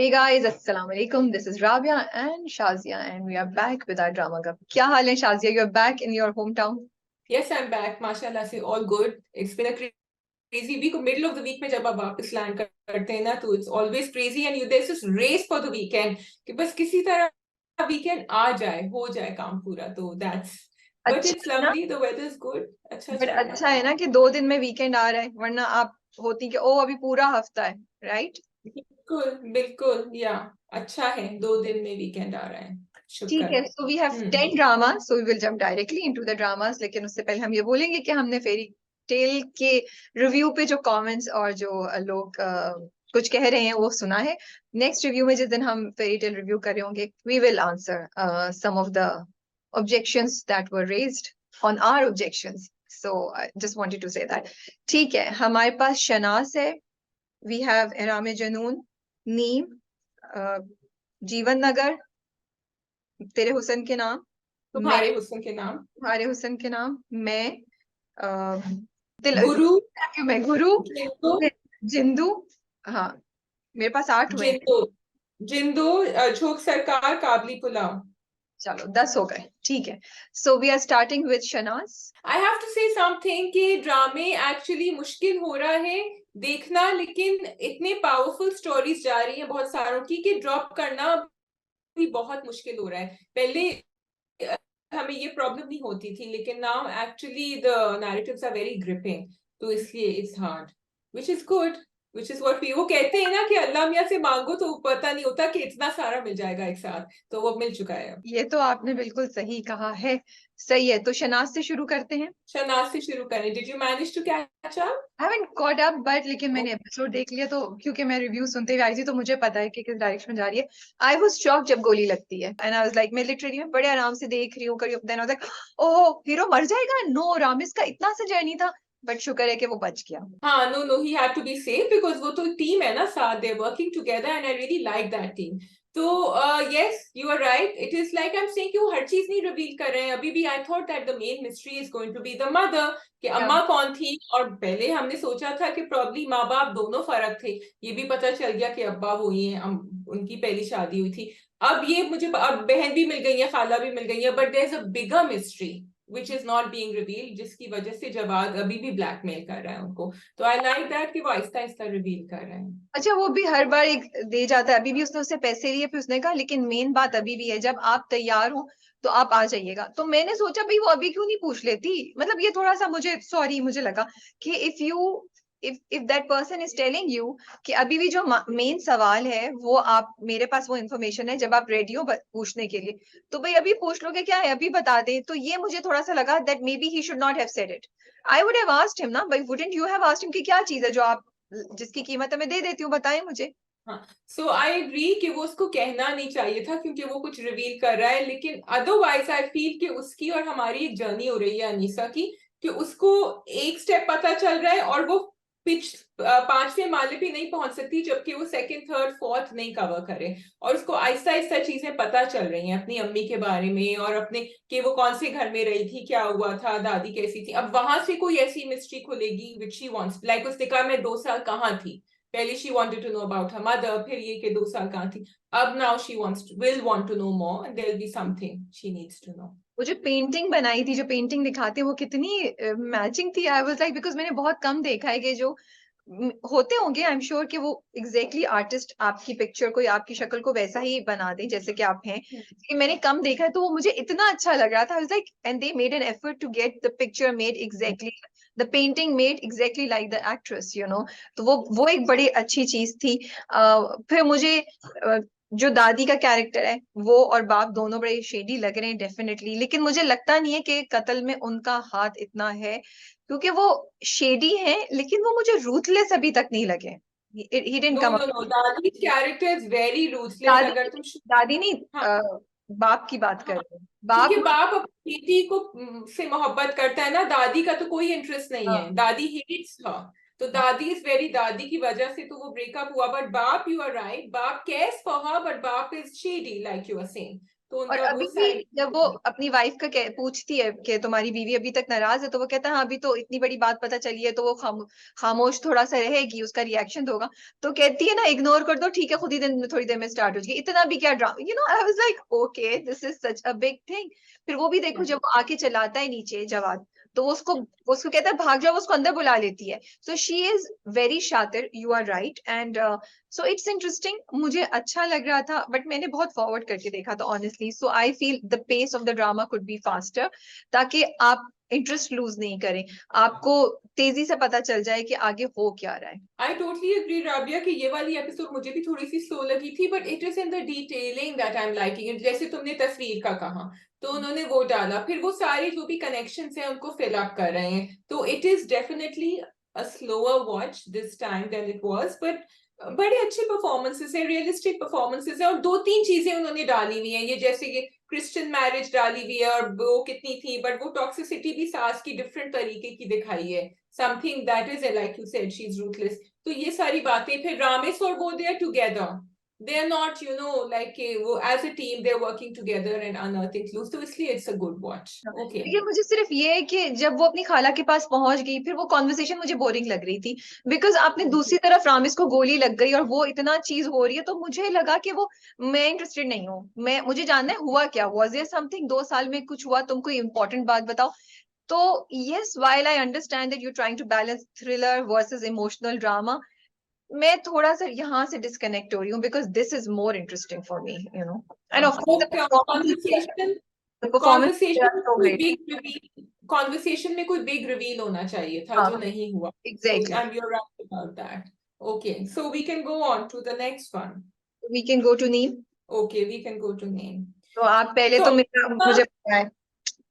Hey guys, Assalamu alaikum. This is Rabia and Shazia, and we are back with our drama club. क्या हाल है Shazia? You're back in your hometown. Yes, I'm back. माशाल्लाह से all good. It's been a crazy week. Middle of the week में जब आप वापस land करते हैं ना तो it's always crazy and there's this race for the weekend कि बस किसी तरह weekend आ जाए, हो जाए काम पूरा. तो that's but अच्छा it's है ना? lovely. The weather is good. अच्छा बट चल रहा है. अच्छा है ना कि 2 दिन में वीकेंड आ रहा है, वरना आप होती कि ओ अभी पूरा हफ्ता है, राइट? बिल्कुल बिल्कुल या अच्छा है 2 दिन में weekend आ रहा है. शुक्र. ठीक है. So we have 10 drama, so we will jump directly into the dramas. लेकिन उससे पहले हम ये बोलेंगे कि हमने फेरी टेल के रिव्यू पे जो कमेंट्स और जो लोग कुछ कह रहे हैं वो सुना है. नेक्स्ट रिव्यू में जिस दिन हम फेरी टेल रिव्यू कर रहे होंगे, we will answer some of the objections that were raised on our objections. So I just wanted to say that. ठीक है, हमारे पास शनास है. We have एराम जनून, नीम, जीवन नगर, तेरे हुस्न के नाम, मैं, तुम्हारे हुस्न के नाम, तुम्हारे हुस्न के नाम, मैं, दिल, गुरु, मैं गुरु, जिंदो, जिंदू. हाँ, मेरे पास 8 हुए हैं. जिंदो, जिंदो, झोंक सरकार, काबली पुलाव. चलो 10 हो गए. ठीक है. So we are starting with Shanaz. I have to say something कि ड्रामे एक्चुअली मुश्किल हो रहा है देखना, लेकिन इतने पावरफुल स्टोरीज जा रही हैं बहुत सारों की कि ड्रॉप करना भी बहुत मुश्किल हो रहा है. पहले हमें ये प्रॉब्लम नहीं होती थी, लेकिन now actually the narratives are very gripping, तो इसलिए it's hard, which is good, which is what we, वो कहते हैं ना कि अल्लाह मियां से मांगो तो पता नहीं होता कि इतना सारा मिल जाएगा एक साथ, तो वो मिल चुका है. ये तो आपने बिल्कुल सही कहा है. सही है. तो शनाज से शुरू करते हैं. शनाज से शुरू करें. Did you manage to catch up? I haven't caught up, but लेकिन मैंने एपिसोड देख लिया, तो क्योंकि मैं रिव्यू सुनते हुए आई थी तो मुझे पता है कि किस डायरेक्शन में जा रही है. आई वाज शॉक जब गोली लगती है, एंड आई वाज लाइक, मैं लिटरली में बड़े आराम से देख रही हूँ, then I was like, oh hero मर जाएगा. नो, रामिस का इतना सा जर्नी था, बट शुक्र है कि वो बच गया. हाँ, no no, he had to be safe because वो तो टीम है ना साथ, they are working together and I really like that team. तो yes you are right, it is like I am saying कि वो हर चीज नहीं रिवील कर रहे हैं अभी भी. I thought that the main mystery is going to be the mother, कि Yeah. अम्मा कौन थी. और पहले हमने सोचा था कि प्रॉब्ली माँ बाप दोनों फर्क थे, ये भी पता चल गया कि अब्बा वो ही है, उनकी पहली शादी हुई थी. अब ये मुझे, अब बहन भी मिल गई है, खाला भी मिल गई है, but there is a bigger mystery which is not being revealed, जिसकी वजह से जवाद अभी भी ब्लैकमेल कर रहा है उनको. तो आई लाइक दैट कि वो आहिस्ता आहिस्ता रिवील कर रहे हैं. अच्छा, वो भी हर बार एक दे जाता है. अभी भी उसने उससे पैसे लिए, फिर उसने कहा लेकिन मेन बात अभी भी है, जब आप तैयार हो तो आप आ जाइएगा. तो मैंने सोचा भाई वो अभी क्यों नहीं पूछ लेती. मतलब ये थोड़ा सा मुझे, सॉरी, मुझे लगा कि if that person is telling you कि अभी भी जो मेन सवाल है वो आप, मेरे पास वो इन्फॉर्मेशन है, जब आप रेडी हो पूछने के लिए, तो भाई अभी पूछ लोगे क्या है, अभी बता दे. तो ये मुझे थोड़ा सा लगा that may be he should not have said it. I would have asked him ना, भाई wouldn't you have asked him कि क्या चीज है जो आप, जिसकी कीमत मैं दे देती हूँ, बताएं मुझे. हाँ, सो आई एग्री कि वो उसको कहना नहीं चाहिए था क्योंकि वो कुछ रिवील कर रहा है, लेकिन अदरवाइज आई फील कि उसकी और हमारी एक जर्नी हो रही है अनीसा की, कि उसको एक स्टेप पता चल रहा है और वो पिच 5वें माले पे नहीं पहुंच सकती जबकि वो सेकंड थर्ड फोर्थ नहीं कवर करे. और उसको आहिस्ता आहिस्ता चीजें पता चल रही हैं अपनी अम्मी के बारे में और अपने, कि वो कौन से घर में रही थी, क्या हुआ था, दादी कैसी थी. अब वहां से कोई ऐसी मिस्ट्री खुलेगी विच शी वांट्स, लाइक उसने कहा मैं 2 साल कहाँ थी. पहले she wanted to know about her mother, फिर ये कि 2 साल कहाँ थी. अब now she will want to know more and there will be something she needs to know. वो जो पेंटिंग बनाई थी, जो पेंटिंग दिखाते हैं, वो कितनी मैचिंग थी. आई वाज लाइक, बिकॉज मैंने बहुत कम देखा है कि जो होते होंगे, आई एम श्योर कि वो एग्जैक्टली आर्टिस्ट आपकी पिक्चर को या आपकी शक्ल को वैसा ही बना दे जैसे कि आप हैं. कि मैंने कम देखा है, तो वो मुझे इतना अच्छा लग रहा था. I was like, and they made an effort to get the picture made exactly, the painting made exactly like the actress, you know. तो वो एक बड़ी अच्छी चीज थी. फिर मुझे जो दादी का कैरेक्टर है वो और बाप दोनों बड़े शेडी लग रहे हैं डेफिनेटली, लेकिन मुझे लगता नहीं है कि कत्ल में उनका हाथ इतना है, क्योंकि वो शेडी है लेकिन वो मुझे रूथलेस अभी तक नहीं लगे. He didn't No, come no, up. no, Dadi's character is very ruthless. दादी, अगर तुम, दादी नहीं, हाँ, बाप की बात कर हाँ, रहे हैं. क्योंकि बाप. बाप अपनी बेटी को से मोहब्बत करता है ना, दादी का तो कोई इंटरेस्ट नहीं है, हाँ. दादी हेट्स हर. तो दादी इज वेरी, दादी की वजह से तो वो ब्रेकअप हुआ. बट बाप, यू आर राइट, बाप केयर्स फॉर हर, बट बाप is shady like you are saying. तो और उनका वो अभी भी साइड। जब वो अपनी वाइफ का पूछती है कि तुम्हारी बीवी अभी तक नाराज है, तो वो कहता है हाँ अभी तो इतनी बड़ी बात पता चली है, तो वो खामोश थोड़ा सा रहेगी, उसका रिएक्शन होगा। तो कहती है ना इग्नोर कर दो, ठीक है खुद ही दिन थोड़ी देर में स्टार्ट हो जाएगी, इतना भी क्या drama, I was like okay this is such a big thing. फिर वो भी देखो जब वो आके चलाता है नीचे जवाब, तो वो उसको कहता है भाग जाओ, वो उसको अंदर बुला लेती है। सो शी इज वेरी शातिर, you are right. And so it's interesting, मुझे अच्छा लग रहा था, बट मैंने बहुत फॉरवर्ड करके देखा था honestly. So I feel the pace of the drama could be faster, ताकि आप इंटरेस्ट लूज नहीं करें, आपको तेजी से पता चल जाए कि आगे हो क्या रहा है। आई टोटली एग्री राबिया कि ये वाली एपिसोड मुझे भी थोड़ी सी स्लो लगी थी, but it is in the detailing that I am liking it. जैसे तुमने तस्वीर का कहा, तो उन्होंने वो डाला, फिर वो सारे जो भी कनेक्शंस हैं उनको फिल अप कर रहे हैं, तो it is definitely a slower watch this time than it was, but बड़े अच्छे परफॉर्मेंसेस है, रियलिस्टिक परफॉर्मेंसेस है, और दो तीन चीजें उन्होंने डाली हुई है, ये जैसे ये क्रिश्चियन मैरिज डाली हुई है, और वो कितनी थी, बट वो टॉक्सिसिटी भी सास की डिफरेंट तरीके की दिखाई है, something that is like you said she is ruthless. तो ये सारी बातें, फिर रामेश और वो they are together, they are not like वो as a team they are working together and unearthing clues, तो इसलिए it's a good watch. Okay. लेकिन मुझे सिर्फ ये है कि जब वो अपनी खाला के पास पहुंच गई, फिर वो कॉन्वर्सेशन मुझे बोरिंग लग रही थी, बिकॉज आपने दूसरी तरफ रामिस को गोली लग गई और वो इतना चीज हो रही है, तो मुझे लगा कि वो, मैं इंटरेस्टेड नहीं हूँ, मुझे जानना है हुआ क्या, वॉज देयर समथिंग 2 साल में कुछ हुआ, तुम कोई इंपॉर्टेंट बात बताओ। तो yes, while I understand that you trying to balance thriller versus emotional drama, मैं थोड़ा सा यहाँ से डिस्कनेक्ट हो रही हूँ, because this is more interesting for me, and of वो course conversation the performance conversation में सो कोई ग्रेट। बिग रिवील, कॉन्वर्सेशन में कोई बिग रिवील होना चाहिए था, हाँ जो नहीं हुआ। So exactly. and you're right about that. Okay, so we can go on to the next one. We can go to Neem. Okay, we can go to name. तो आप पहले So तो मेरा मुझे बताएं।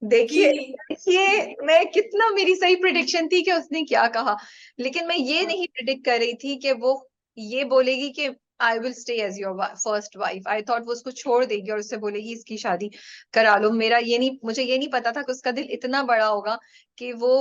कि देखिए देखिए, मैं कितना, मेरी सही प्रिडिक्शन थी कि उसने क्या कहा, लेकिन मैं ये नहीं प्रिडिक्ट कर रही थी कि वो ये बोलेगी कि I will stay as your first wife. I thought वो उसको छोड़ देगी और उससे बोलेगी इसकी शादी करा लो। मुझे ये नहीं पता था कि उसका दिल इतना बड़ा होगा कि वो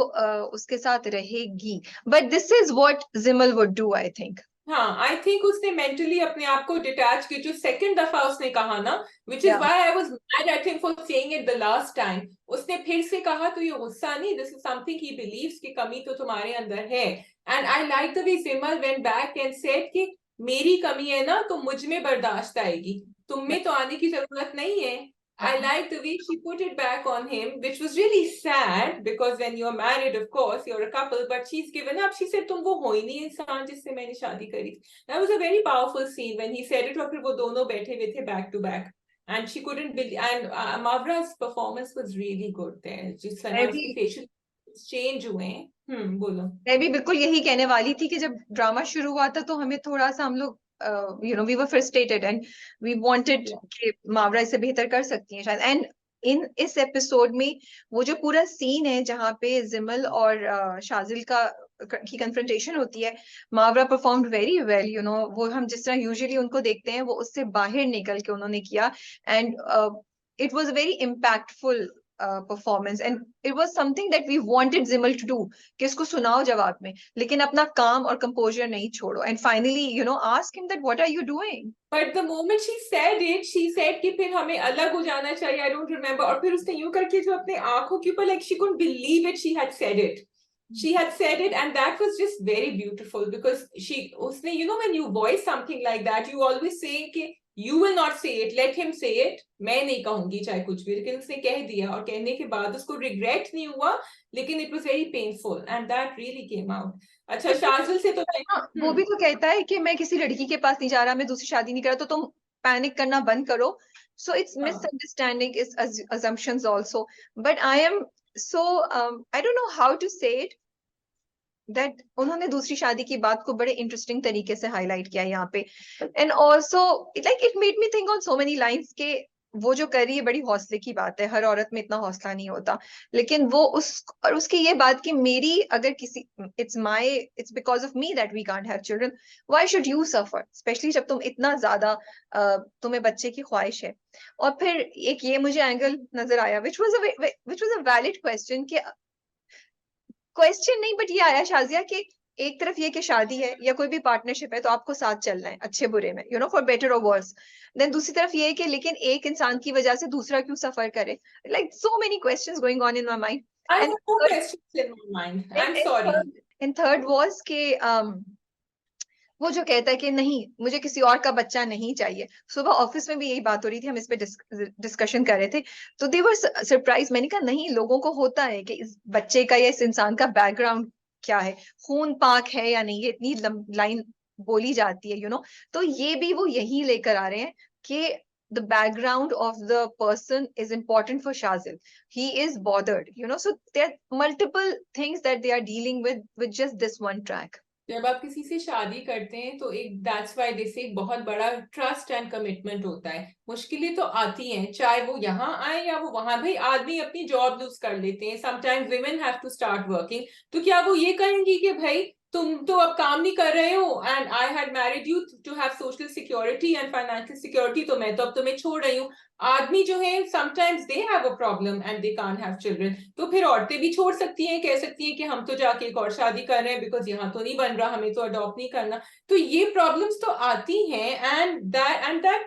उसके साथ रहेगी। But this is what Jimal would do, I think. हाँ, आई थिंक उसने मेंटली अपने आप को डिटैच की, जो सेकंड दफा उसने कहा ना, which is why I was mad at him for saying it the last time. उसने फिर से कहा, तो ये गुस्सा नहीं, this is something he believes की कमी तो तुम्हारे अंदर है। And I like the way Simar went back and said कि मेरी कमी है ना, तो मुझ में बर्दाश्त आएगी, तुम में तो आने की जरूरत नहीं है। I like the way she put it back on him, which was really sad because when you're married, of course, you're a couple, but she's given up. She said, तुम वो हो ही नहीं इंसान जिससे मैंने शादी करी। That was a very powerful scene when he said it, और फिर वो दोनों बैठे हुए थे back to back. And she couldn't believe, and Mavra's performance was really good there. जिस मैं तरह भी उसके facial change हुए हैं। बोलो। मैं भी बिल्कुल यही कहने वाली थी कि जब ड्रामा शुरू हुआ था तो हमें थोड़ा सा, हम लोग we were frustrated and we wanted कि मावरा इसे बेहतर कर सकती है शायद। एंड इस एपिसोड में वो जो पूरा सीन है जहाँ पे जिमल और शाजिल की कन्फ्रंटेशन होती है, मावरा परफॉर्म्ड वेरी वेल, वो हम जिस तरह यूजुअली उनको देखते हैं वो उससे बाहर निकल के उन्होंने किया। And it was very impactful performance, and it was something that we wanted Jimal to do, कि इसको सुनाओ जवाब में, लेकिन अपना काम और कंपोजर नहीं छोड़ो। And finally ask him that what are you doing. But the moment she said it, she said कि फिर हमें अलग हो जाना चाहिए, I don't remember, और फिर उसने यूं करके जो अपने आंखों के ऊपर, like she couldn't believe it, she had said it. She had said it, and that was just very beautiful because उसने, when you voice something like that, you always say कि you will not say it, let him say it, मैं नहीं कहूंगी चाहे कुछ भी, लेकिन उसने कह दिया, और कहने के बाद उसको रिग्रेट नहीं हुआ, लेकिन it was very painful and that really came out. अच्छा, शाजिल से तो वो भी तो कहता है कि मैं किसी लड़की के पास नहीं जा रहा, मैं दूसरी शादी नहीं कर रहा, तो तुम पैनिक करना बंद करो। So it's misunderstanding, is assumptions also, but I am so I don't know how to say it, that उन्होंने दूसरी शादी की बात को बड़े इंटरेस्टिंग तरीके से हाईलाइट किया यहाँ पे। And also like it made me think on so many lines के वो जो कर रही है बड़ी हौसले की बात है, हर औरत में इतना हौसला नहीं होता, लेकिन वो और उसकी ये बात कि मेरी अगर किसी, it's because of me that we can't have children, why should you suffer, specially जब तुम इतना ज्यादा तुम्हें बच्चे की ख्वाहिश है। और फिर एक ये मुझे एंगल नजर आया which was a valid question, कि क्वेश्चन नहीं बट ये आया शाजिया कि एक तरफ ये कि शादी है या कोई भी पार्टनरशिप है तो आपको साथ चलना है अच्छे बुरे में, यू नो, फॉर बेटर और वर्स। देन दूसरी तरफ ये है कि लेकिन एक इंसान की वजह से दूसरा क्यों सफर करे, like so many questions going on in my mind. I and have no questions in my mind. I'm sorry. And third was के वो जो कहता है कि नहीं मुझे किसी और का बच्चा नहीं चाहिए। सुबह ऑफिस में भी यही बात हो रही थी, हम इस पे डिस्कशन कर रहे थे, तो दे वर सरप्राइज। मैंने कहा नहीं, लोगों को होता है कि इस बच्चे का या इस इंसान का बैकग्राउंड क्या है, खून पाक है या नहीं, ये इतनी लाइन बोली जाती है, यू नो। तो ये भी वो यही लेकर आ रहे हैं कि the background of the person is important for Shazil. He is bothered, you know, so there are multiple things that they are dealing with just this one track. जब आप किसी से शादी करते हैं तो एक दैट्स वाई दे से एक बहुत बड़ा ट्रस्ट एंड कमिटमेंट होता है। मुश्किलें तो आती हैं, चाहे वो यहाँ आए या वो वहां। भाई आदमी अपनी जॉब लूज कर लेते हैं, sometimes women have to start working. तो क्या वो ये कहेंगी कि भाई तुम तो अब काम नहीं कर रहे हो, and I had married you to have social security and financial security, तो मैं तो अब तुम्हें छोड़ रही हूँ। आदमी जो है sometimes they have a problem and they can't have children, तो फिर औरतें भी छोड़ सकती हैं, कह सकती हैं कि हम तो जाके एक और शादी कर रहे हैं बिकॉज यहाँ तो नहीं बन रहा, हमें तो अडॉप्ट नहीं करना। तो ये प्रॉब्लम्स तो आती हैं, and that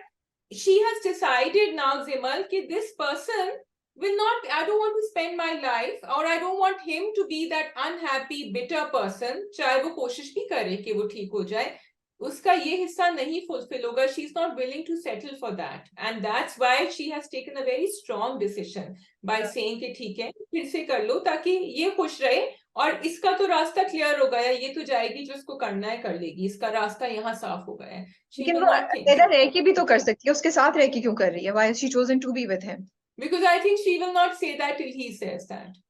she has decided now, Zimal, कि this person will not, I don't want to spend my life, or I don't want him to be that unhappy bitter person, चाहे वो कोशिश भी करे कि वो ठीक हो जाए, उसका ये हिस्सा नहीं फुलफिल होगा। She is not willing to settle for that, and that's why she has taken a very strong decision by saying कि ठीक है फिर से कर लो, ताकि ये खुश रहे और इसका तो रास्ता क्लियर हो गया, ये तो जाएगी जो उसको करना है कर लेगी, इसका रास्ता यहाँ साफ हो गया है। शी लेकिन विल वो नॉट थिंक, अकेला रह के भी तो कर सकती है, उसके साथ रह के क्यों कर रही है? Why she chosen to be with him? Because I think she will not say that till he says that.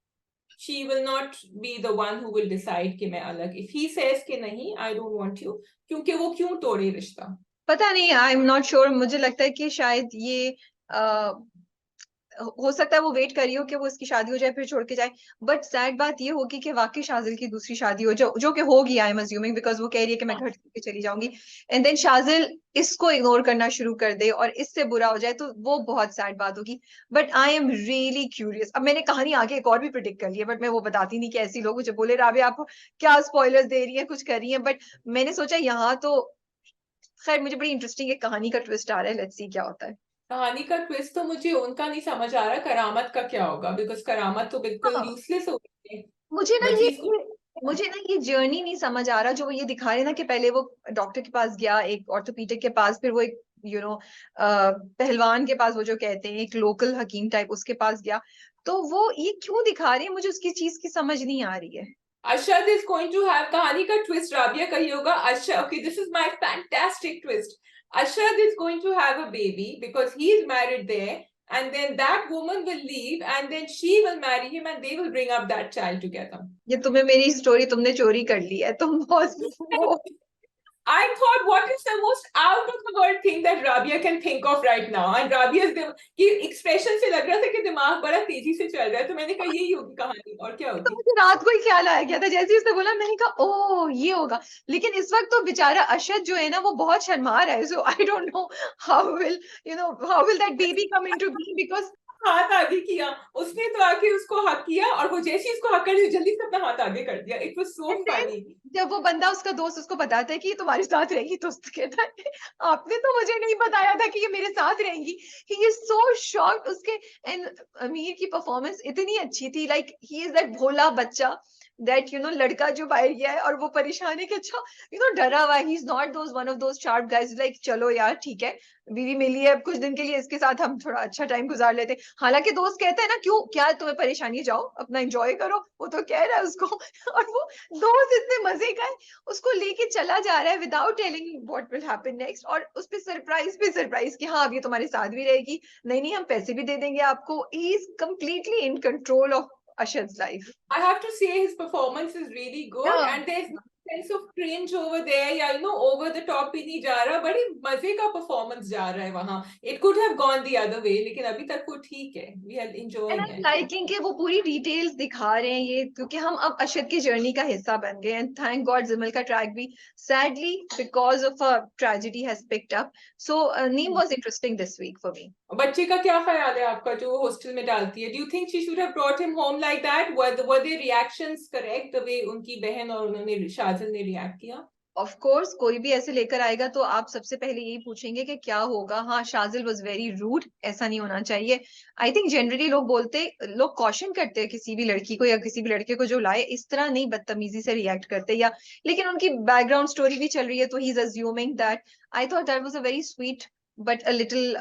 she will not be the one who will decide कि मैं अलग, if he says कि नहीं I don't want you, क्योंकि वो क्यों तोड़े रिश्ता? पता नहीं, आई एम नॉट श्योर। मुझे लगता है कि शायद ये हो सकता है वो वेट कर रही हो कि वो इसकी शादी हो जाए फिर छोड़ के जाए। बट सैड बात ये होगी कि वाकई शाजिल की दूसरी शादी हो, जो कि होगी, आई एम अज्यूमिंग, बिकॉज वो कह रही है कि मैं घर छोड़ के चली जाऊंगी, एंड देन शाजिल इसको इग्नोर करना शुरू कर दे और इससे बुरा हो जाए, तो वो बहुत सैड बात होगी। But I am really curious. अब मैंने कहानी आगे एक और भी प्रिडिक्ट कर ली है, बट मैं वो बताती नहीं कि ऐसी लोग मुझे बोले राबिया आप क्या स्पॉयलर्स दे रही है, कुछ कर रही है। बट मैंने सोचा यहाँ तो खैर मुझे बड़ी इंटरेस्टिंग एक कहानी का ट्विस्ट आ रहा है, लेट्स सी क्या होता है। कहानी का ट्विस्ट तो मुझे उनका नहीं समझ आ रहा, करामत का क्या होगा, बिकॉज करामत तो बिल्कुल हाँ, यूजलेस हो गई है। मुझे ना ये बचीज को मुझे ना ये जर्नी नहीं समझ आ रहा जो वो ये दिखा रहे हैं ना, कि पहले वो डॉक्टर के पास गया, एक ऑर्थोपीडिक के पास, फिर वो एक पहलवान के पास, वो जो कहते हैं एक लोकल हकीम टाइप, उसके पास गया। तो वो ये क्यों दिखा रही है, मुझे उसकी चीज की समझ नहीं आ रही है। Ashad is going to have, कहानी का ट्विस्ट राबिया का ये होगा, Ashad, okay, this is my fantastic twist. Ashad is going to have a baby because he is married there, and then that woman will leave, and then she will marry him, and they will bring up that child together. ये तुम्हें मेरी story तुमने चोरी कर ली है, तुम बहुत वो I thought, what is the most out of the world thing that Rabia can think of right now? And Rabia's कि expression से लग रहा था कि दिमाग बड़ा तेजी से चल रहा है, तो मैंने कहा यही होगी कहानी, और क्या तो होगी? मुझे रात को ही ख्याल आया गया था, जैसे ही उसने बोला मैंने कहा ओ ये होगा। लेकिन इस वक्त तो बेचारा अशद जो है ना वो बहुत शर्मा रहा है, so I don't know how will that baby come into being, because हाथ आगे किया उसने, तो आके उसको हक किया, और वो जैसे ही उसको हक कर दिया जल्दी से अपना हाथ आगे कर दिया। It was so and then funny. जब वो बंदा उसका दोस्त उसको बताता है कि ये तुम्हारे साथ रहेगी, तो उसको कहता है आपने तो मुझे नहीं बताया था कि ये मेरे साथ रहेंगी। ही इज सो शॉक्ड उसके। एंड अमीर की परफॉर्मेंस इतनी अच्छी थी, लाइक ही इज दैट भोला बच्चा, दैट लड़का जो बाहर गया है और वो परेशान है कि अच्छा डरा हुआ है। ही is not those one of those sharp guys, like चलो यार ठीक है बीवी मिली है अब कुछ दिन के लिए, इसके साथ हम थोड़ा अच्छा टाइम गुजार लेते। हालांकि दोस्त कहता है ना क्यों क्या तुम्हें परेशानी है, जाओ अपना एंजॉय करो, वो तो कह रहा है उसको और वो दोस्त इतने मजे का है, उसको लेके चला जा रहा है without telling what will happen next, और उस पे सरप्राइज कि हाँ अब ये तुम्हारे साथ भी रहेगी, नहीं नहीं हम पैसे भी दे देंगे आपको। He is completely in control of Ashad's life. I have to say his performance is really good, Yeah. and there's no sense of cringe over there, या over the top ही नहीं जा रहा, बड़ी मजे का performance जा रहा है वहां। It could have gone the other way, लेकिन अभी तक वो ठीक है, we are And enjoying I'm it. liking कि वो पूरी डिटेल्स दिखा रहे हैं ये, क्योंकि हम अब अशद की जर्नी का हिस्सा बन गए। एंड थैंक गॉड जिमल का ट्रैक भी sadly because of a tragedy has picked up, so Neem was interesting this week for me. बच्चे का क्या ख्याल है आपका जो हॉस्टल में डालती है? Do you think she should have brought him home like that? Were there reactions correct the way उनकी बहन और उन्होंने शादी काजल ने रिएक्ट किया? ऑफ कोर्स कोई भी ऐसे लेकर आएगा तो आप सबसे पहले यही पूछेंगे कि क्या होगा। हाँ, शाजिल वाज वेरी रूड, ऐसा नहीं होना चाहिए। आई थिंक जनरली लोग कॉशन करते हैं किसी भी लड़की को या किसी भी लड़के को जो लाए, इस तरह नहीं बदतमीजी से रिएक्ट करते, या लेकिन उनकी बैकग्राउंड स्टोरी भी चल रही है तो he is assuming that. I thought that was a very sweet but a little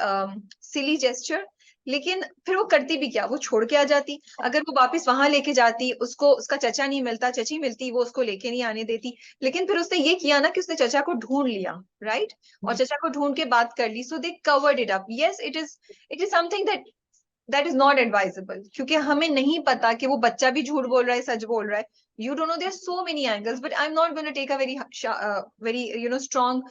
silly gesture. लेकिन फिर वो करती भी क्या, वो छोड़ के आ जाती। अगर वो वापस वहां लेके जाती, उसको उसका चचा नहीं मिलता, चची मिलती, वो उसको लेके नहीं आने देती। लेकिन फिर उसने ये किया ना कि उसने चचा को ढूंढ लिया, राइट, और चचा को ढूंढ के बात कर ली। So they covered it up. Yes, it is something that is not advisable, क्योंकि हमें नहीं पता कि वो बच्चा भी झूठ बोल रहा है, सच बोल रहा है। You don't know, there so many angles, but I am not going to take a very strong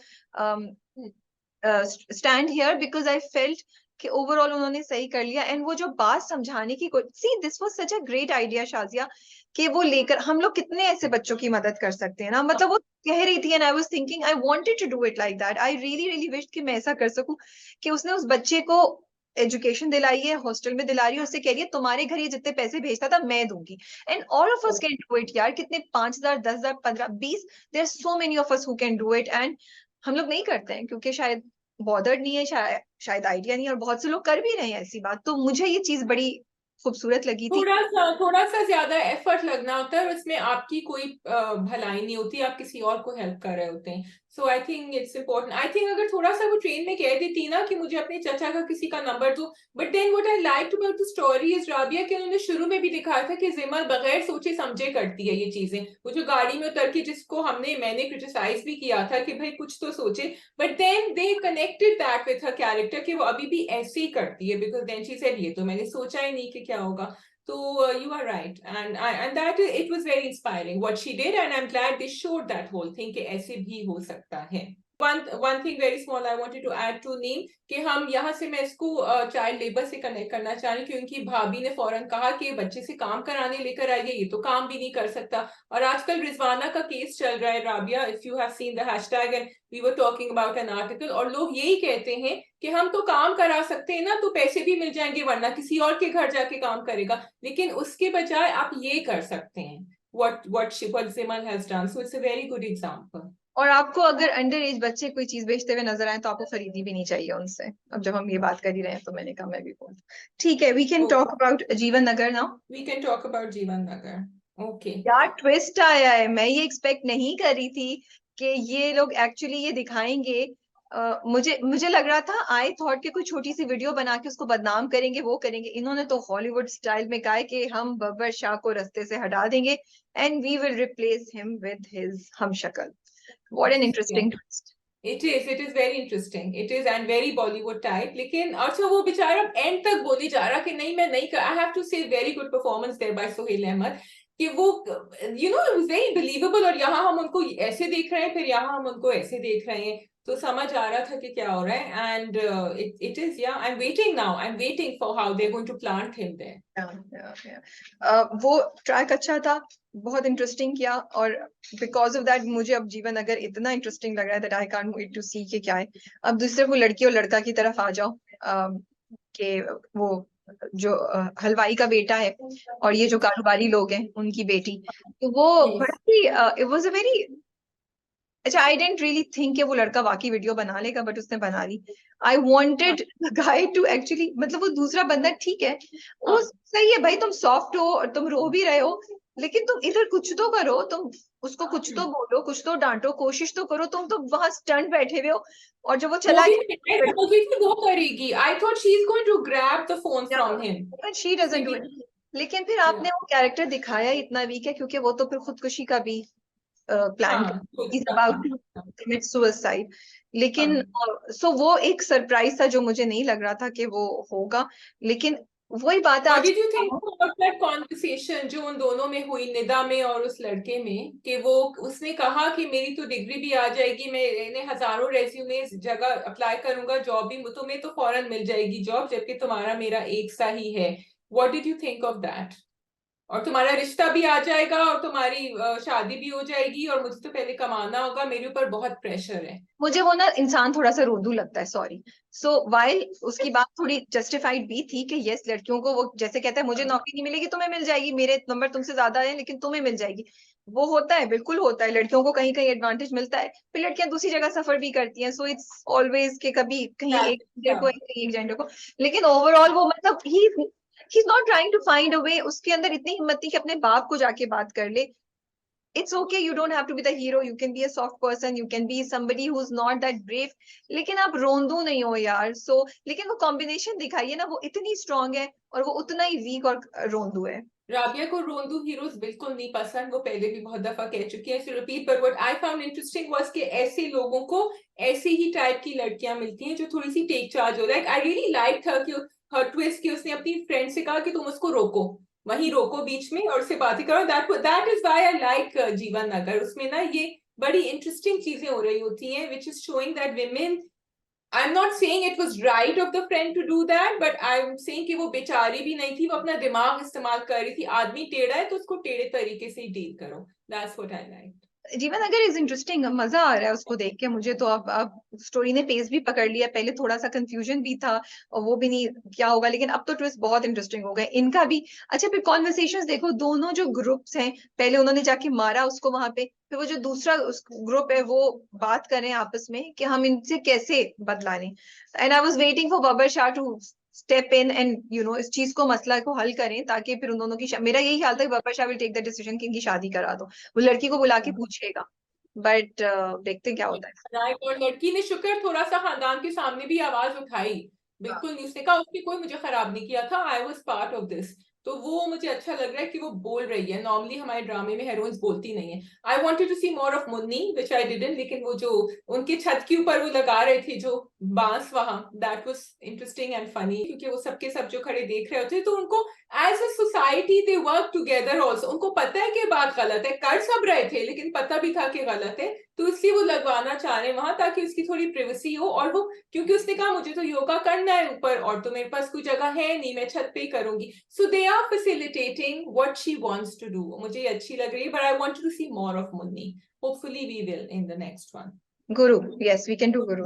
stand here, because I felt कि ओवरऑल उन्होंने सही कर लिया। एंड वो जो बात समझाने की सी, this was such a great idea Shazia, कि वो लेकर हम लोग कितने ऐसे बच्चों की मदद कर सकते हैं ना। मतलब वो कह रही थी and I was thinking I wanted to do it like that. I really really wish कि मैं ऐसा कर सकूं कि उसने उस बच्चे को एजुकेशन दिलाई है, हॉस्टल में दिला रही है, उससे कह रही है तुम्हारे घर ये जितने पैसे भेजता था मैं दूंगी। And all of us can do it यार। कितने 5,000, 10,000, 15, 20, there so many of us who can do it. And हम लोग नहीं करते हैं क्योंकि शायद बॉदर्ड नहीं है, शायद आइडिया नहीं है, और बहुत से लोग कर भी रहे हैं ऐसी बात। तो मुझे ये चीज बड़ी खूबसूरत लगी थी। थोड़ा सा ज्यादा एफर्ट लगना होता है और उसमें आपकी कोई भलाई नहीं होती, आप किसी और को हेल्प कर रहे होते हैं। So I think it's important. I think अगर थोड़ा सा वो ट्रेन में कह देती ना कि मुझे अपने चचा का किसी का नंबर दो, but then what I like about the story is Rabia कि उन्होंने शुरू में भी दिखाया था कि जिमल बगैर सोचे समझे करती है ये चीजें। वो जो गाड़ी में उतर के, जिसको मैंने क्रिटिसाइज भी किया था कि भाई कुछ तो सोचे, but then they connected that with her character कि वो अभी भी ऐसे ही करती है, बिकॉज देन शी सेड ये तो मैंने सोचा ही नहीं कि क्या होगा। So you are right, and that it was very inspiring what she did, and I'm glad they showed that whole thing कि ऐसे भी हो सकता है। One thing very small I wanted to add to Neem कि हम यहाँ से, मैं इसको चाइल्ड लेबर से कनेक्ट करना चाह रही हूँ, क्योंकि भाभी ने फौरन कहा कि बच्चे से काम कराने लेकर आइए, ये तो काम भी नहीं कर सकता। और आजकल रिजवाना का केस चल रहा है Rabia, if you have seen the hashtag, and we were talking about an article, और लोग यही कहते हैं कि हम तो काम करा सकते हैं ना, तो पैसे भी मिल जाएंगे, वरना किसी और के घर जाके काम करेगा। लेकिन उसके बजाय आप ये कर सकते हैं what Zimal has done. So it's a very good example. और आपको अगर अंडर एज बच्चे कोई चीज बेचते हुए नजर आए तो आपको खरीदनी भी नहीं चाहिए उनसे। अब जब हम ये बात कर ही रहे हैं तो मैंने कहा मैं भी बोल। ठीक है, वी कैन टॉक अबाउट जीवन नगर now. We can talk about जीवन नगर. Okay. यार ट्विस्ट आया है, मैं ये एक्सपेक्ट नहीं कर रही थी कि ये लोग एक्चुअली ये दिखाएंगे। मुझे लग रहा था, आई थॉट कि कोई छोटी सी वीडियो बना के उसको बदनाम करेंगे, वो करेंगे। इन्होंने तो हॉलीवुड स्टाइल में कहा है कि हम बब्बर शाह को रास्ते से हटा देंगे and we will replace him with his हमशक्ल। What an interesting twist. It is very interesting. It is and very Bollywood type. लेकिन अच्छा वो बेचारा एंड तक बोली जा रहा कि नहीं मैं नहीं कर। I have to say very good performance there by Sohail Ahmad कि वो it was very believable, और यहाँ हम उनको ऐसे देख रहे हैं, फिर यहाँ हम उनको ऐसे देख रहे हैं, तो समझ आ रहा था कि क्या हो रहा है। And it is, yeah, I'm waiting now. I'm waiting for how they're going to plant him there. वो ट्रैक अच्छा था, बहुत इंटरेस्टिंग किया, और बिकॉज ऑफ दैट मुझे अब जीवन अगर इतना इंटरेस्टिंग लग रहा है that I can't wait to see कि क्या है। अब दूसरे वो लड़की और लड़का की तरफ आ जाओ, कि वो जो हलवाई का बेटा है और ये जो कारोबारी लोग हैं उनकी बेटी, तो वो बड़ा ही इट वाज अ वेरी अच्छा। आई डेंट रियली थिंक कि वो लड़का वाकई वीडियो बना लेगा, बट उसने बना ली। I wanted guy to actually, मतलब वो दूसरा बंदा ठीक है, वो सही है भाई, तुम सॉफ्ट हो और तुम रो भी रहे हो, लेकिन तुम इधर कुछ तो करो, तुम उसको कुछ तो बोलो, कुछ तो डांटो, कोशिश तो करो। तुम तो वहां स्टंट बैठे हुए हो, और जब वो चला वो करेगी। I thought she's going to grab the phone from him. But she doesn't do it. लेकिन फिर आपने वो कैरेक्टर दिखाया इतना वीक है, क्योंकि वो तो फिर खुदकुशी का भी plan about to commit suicide. लेकिन सो वो एक सरप्राइज था जो मुझे नहीं लग रहा था कि वो होगा। लेकिन वही बात है। What did you think about that conversation जो उन दोनों में हुई, निदा में और उस लड़के में, कि वो उसने कहा कि मेरी तो डिग्री भी आ जाएगी, मैं इन्हें हजारों रेज्यूमे जगह अप्लाई करूंगा, जॉब भी तुम्हें तो फौरन मिल जाएगी जॉब, जबकि तुम्हारा मेरा एक सा ही है। What did you think of that? और तुम्हारा रिश्ता भी आ जाएगा और तुम्हारी शादी भी हो जाएगी और मुझे तो पहले कमाना होगा, मेरे ऊपर बहुत प्रेशर है। मुझे वो ना इंसान थोड़ा सा रोदू लगता है, सॉरी। सो वाइल उसकी बात थोड़ी जस्टिफाइड भी थी कि यस, लड़कियों को वो जैसे कहता है मुझे नौकरी नहीं मिलेगी, तुम्हें मिल जाएगी, मेरे नंबर तुमसे ज्यादा है लेकिन तुम्हें मिल जाएगी। वो होता है, बिल्कुल होता है, लड़कियों को कहीं कहीं एडवांटेज मिलता है, फिर लड़कियां दूसरी जगह सफर भी करती हैं। सो इट्स ऑलवेज के कभी कहीं एक जेंडर को कहीं एक जेंडर को। लेकिन ओवरऑल वो मतलब he is not trying to find a way. उसके अंदर इतनी हिम्मत थी कि अपने बाप को जाके बात कर ले। It's okay, you don't have to be the hero, you can be a soft person, you can be somebody who's not that brave, लेकिन आप रोंदू नहीं हो यार। सो लेकिन वो कॉम्बिनेशन दिखाइए ना, वो इतनी स्ट्रांग है और वो उतना ही वीक और रोंदू है। राबिया को रोंदू हीरोज बिल्कुल नहीं पसंद, वो पहले भी बहुत दफा कह चुकी है, रिपीट। पर what I found interesting was कि ऐसे लोगों को ऐसे ही टाइप की लड़कियां मिलती हैं जो थोड़ी सी टेक चार्ज हो। लाइक आई रियली लाइक था कि हर ट्विस्ट की उसने अपनी फ्रेंड से कहा कि तुम उसको रोको, वहीं रोको बीच में और उससे बातें करो। That is why I like जीवन नगर। उसमें ना ये बड़ी इंटरेस्टिंग चीजें हो रही होती हैं, which is showing that women, I'm not saying it was right of the friend to do that, but I'm saying कि वो बेचारी भी नहीं थी, वो अपना दिमाग इस्तेमाल कर रही थी। आदमी टेढ़ा है तो उसको टेढ़े तरीके से ही डील करो। That's what I like. जीवन अगर इज इंटरेस्टिंग, मजा आ रहा है उसको देख के मुझे तो। अब स्टोरी ने पेस भी पकड़ लिया, पहले थोड़ा सा कंफ्यूजन भी था और वो भी नहीं क्या होगा, लेकिन अब तो ट्विस्ट बहुत इंटरेस्टिंग हो गए इनका भी। अच्छा, फिर कॉन्वर्सेशंस देखो, दोनों जो ग्रुप्स हैं, पहले उन्होंने जाके मारा उसको वहां पे, फिर वो जो दूसरा ग्रुप है वो बात करें आपस में कि हम इनसे कैसे बदला लें। And I was waiting for Babar Shah to step in and इस चीज को, मसला को हल करें, ताकि फिर उन दोनों की मेरा यही ख्याल था कि Babar Shah will take the decision कि इनकी शादी करा दो, वो लड़की को बुला के पूछेगा। बट देखते हैं क्या होता है। राइट। और लड़की ने शुक्र थोड़ा सा खानदान के सामने भी आवाज उठाई, बिल्कुल नहीं उसने कहा उसने कोई मुझे खराब नहीं किया था, I was part of this. तो वो मुझे अच्छा लग रहा है कि वो बोल रही है। नॉर्मली हमारे ड्रामे में हेरोइंस बोलती नहीं है। I wanted to see more of Munni which I didn't, लेकिन वो जो उनके छत के ऊपर वो लगा रहे थे जो बांस वहां, that was interesting and funny, क्योंकि वो सबके सब जो खड़े देख रहे होते तो उनको as a society they work together also. उनको पता है कि बात गलत है, कर सब रहे थे लेकिन पता भी था कि गलत है, तो इसलिए वो लगवाना चाह रहे हैं वहां ताकि उसकी थोड़ी प्राइवेसी हो। और वो क्योंकि उसने कहा मुझे तो योगा करना है ऊपर और तो मेरे पास कोई जगह है नहीं, मैं छत पे ही करूंगी। So they are facilitating what she wants to do. मुझे अच्छी लग रही है, but I want to see more of Munni. Hopefully we will in the next one. Guru, yes we can do Guru.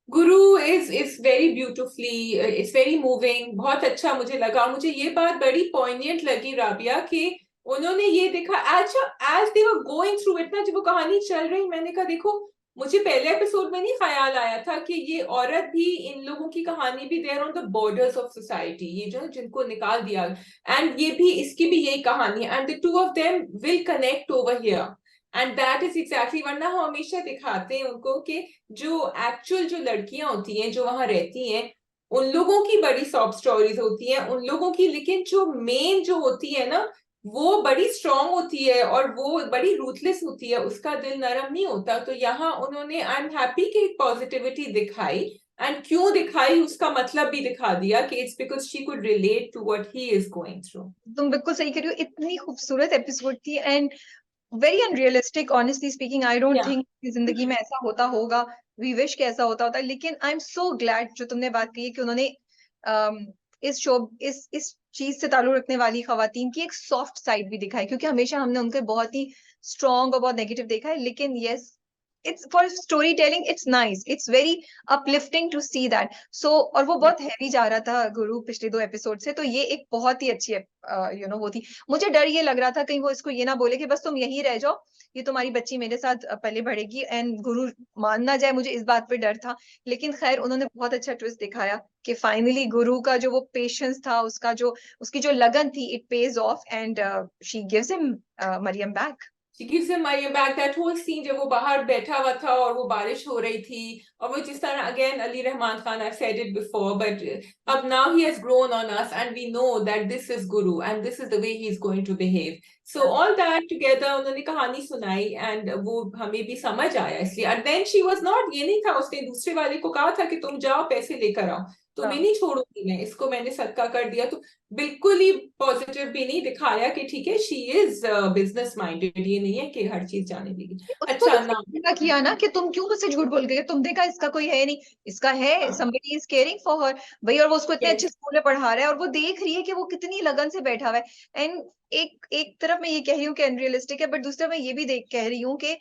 Guru is very beautifully, it's very moving, बहुत अच्छा मुझे लगा। मुझे ये बात बड़ी पॉइंटेंट लगी राबिया कि उन्होंने ये देखा as they were going through it ना, जब वो कहानी चल रही, मैंने कहा देखो मुझे पहले एपिसोड में नहीं ख्याल आया था कि ये औरत भी, इन लोगों की कहानी भी there on the borders of society, ये जो जिनको निकाल दिया, एंड ये भी इसकी भी यही कहानी है, and the two of them will connect over here, and that is exactly. वरना हम हमेशा दिखाते हैं उनको कि जो एक्चुअल जो लड़कियां होती हैं जो वहां रहती हैं उन लोगों की बड़ी सॉफ्ट स्टोरीज होती हैं उन लोगों की, लेकिन जो मेन जो होती है ना वो बड़ी स्ट्रांग होती है और वो बड़ी रूथलेस होती है, उसका दिल नरम नहीं होता। तो यहाँ उन्होंने आई एम हैप्पी कि पॉजिटिविटी दिखाई, एंड क्यों दिखाई उसका मतलब भी दिखा दिया कि it's because she could relate to what he is going through. तुम बिल्कुल सही कह रही हो, इतनी खूबसूरत एपिसोड थी and very unrealistic. Honestly speaking, I don't think जिंदगी में ऐसा होता होगा। वी विश के ऐसा होता होता, लेकिन आई एम सो ग्लैड जो तुमने बात की है कि उन्होंने इस शो इस चीज से ताल्लुक रखने वाली खवातीन की एक सॉफ्ट साइड भी दिखाई, क्योंकि हमेशा हमने उनके बहुत ही स्ट्रॉन्ग और बहुत नेगेटिव देखा है। लेकिन yes, it's for storytelling, it's nice, it's very uplifting to see that. So और वो बहुत हैवी जा रहा था गुरु पिछले 2 एपिसोड से, तो ये एक बहुत ही अच्छी वो थी। मुझे डर ये लग रहा था कहीं वो इसको ये ना बोले कि बस तुम यहीं रह जाओ, ये तुम्हारी बच्ची मेरे साथ पले बढ़ेगी एंड गुरु मान ना जाए, मुझे इस बात पे डर था। लेकिन खैर उन्होंने बहुत अच्छा ट्विस्ट दिखाया कि फाइनली गुरु का जो वो पेशेंस था, उसका जो उसकी जो लगन थी, it pays off and she gives him Maryam back. She gives him Mariam back. That whole scene जब वो बाहर बैठा हुआ था और वो बारिश हो रही थी, और वो जिस तरह, again Ali Rahman Khan, I've said it before, but अब now he has grown on us and we know that this is Guru and this is the way he is going to behave. So all that together उन्होंने कहानी सुनाई and वो हमें भी समझ आया इसलिए। And then she was not, ये नहीं था उसने दूसरे वाले को कहा था कि तुम जाओ पैसे लेकर आओ, तुम्हें नहीं छोड़ूंगी मैं, इसको मैंने सदका कर दिया। तो बिल्कुल ही पॉजिटिव भी नहीं दिखाया कि ठीक है शी इज बिजनेस माइंडेड, ये नहीं है कि हर चीज जाने देगी। उसको अच्छा तो ना, क्या किया ना कि तुम क्यों मुझसे झूठ बोल गए, तुम देखा इसका कोई है नहीं, इसका है, हाँ, somebody is caring for her भाई, और वो उसको इतने अच्छे yes, स्कूल में पढ़ा रहा है और वो देख रही है कि वो कितनी लगन से बैठा हुआ है। एंड एक एक तरफ मैं ये कह रही हूँ कि अनरियलिस्टिक है, बट दूसरी तरफ मैं ये भी देख कह रही हूँ कि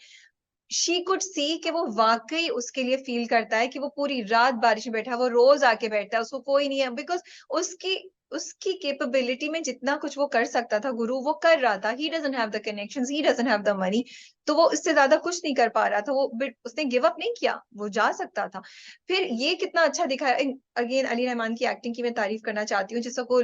शी कुड सी कि वो वाकई उसके लिए फील करता है, कि वो पूरी रात बारिश में बैठा है, वो रोज आके बैठता है, उसको कोई नहीं है, बिकॉज उसकी उसकी कैपेबिलिटी में जितना कुछ वो कर सकता था गुरु वो कर रहा था। He doesn't have the connections, he doesn't have the money, तो वो इससे ज्यादा कुछ नहीं कर पा रहा था। वो बट उसने गिव अप नहीं किया, वो जा सकता था। फिर ये कितना अच्छा दिखाया। अगेन अली रहमान की एक्टिंग की मैं तारीफ करना चाहती हूँ, जिसको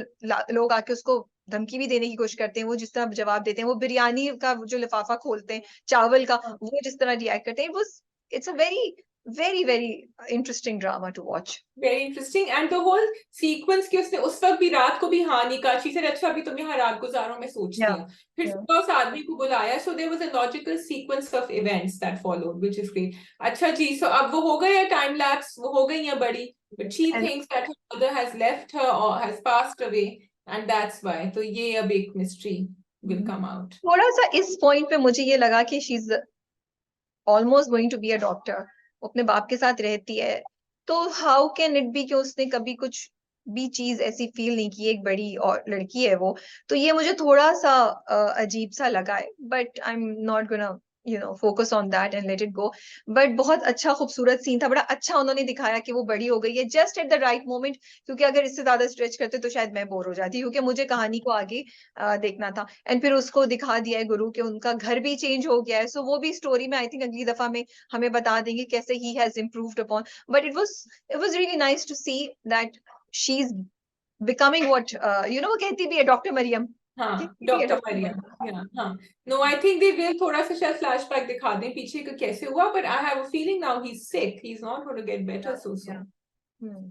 लोग आके उसको धमकी भी देने की कोशिश करते हैं, वो जिस तरह जवाब देते हैं, वो बिरयानी का जो लिफाफा खोलते हैं चावल का, हाँ, वो जिस तरह रिएक्ट करते हैं, वो it's a very very very interesting drama to watch. Very interesting. And the whole sequence की उसने उस वक्त भी रात को भी हाँ नहीं कहा, शी सेड अच्छा अभी तुम यहाँ रात गुजारो मैं सोचती या हूँ, फिर या सुबह उस आदमी को बुलाया। So there was a logical sequence of events that followed which is great. अच्छा जी, सो अब वो हो गए टाइम लैप्स, वो हो गई है बड़ी, but she and thinks that her mother has left her और has passed away and that's why. तो ये अब एक मिस्ट्री विल कम आउट। थोड़ा सा इस पॉइंट पे मुझे ये लगा कि she is almost going to be a doctor, वो अपने बाप के साथ रहती है, तो हाउ कैन इट बी कि उसने कभी कुछ भी चीज ऐसी फील नहीं की, एक बड़ी और लड़की है वो। तो ये मुझे थोड़ा सा अजीब सा लगा है, but I am not gonna focus on that and let it go. But बहुत अच्छा खूबसूरत सीन था, बड़ा अच्छा उन्होंने दिखाया कि वो बड़ी हो गई है just at the right moment, क्योंकि अगर इससे ज्यादा स्ट्रेच करते तो शायद मैं बोर हो जाती, क्योंकि मुझे कहानी को आगे देखना था। एंड फिर उसको दिखा दिया है गुरु के उनका घर भी चेंज हो गया है, सो वो भी स्टोरी में आई थिंक अगली दफा में हमें बता देंगे कैसे he has improved upon. But it was really nice to see that she is becoming what वो कहती भी है डॉक्टर मरियम, हाँ, कहती भी है डॉक्टर डॉक्टर मरियम, मरियम। या हाँ। No, I think they will थोड़ा सा शायद फ्लैशबैक दिखा दें पीछे का कैसे हुआ, but I have a feeling now he is sick, he is not going to get better so yeah soon.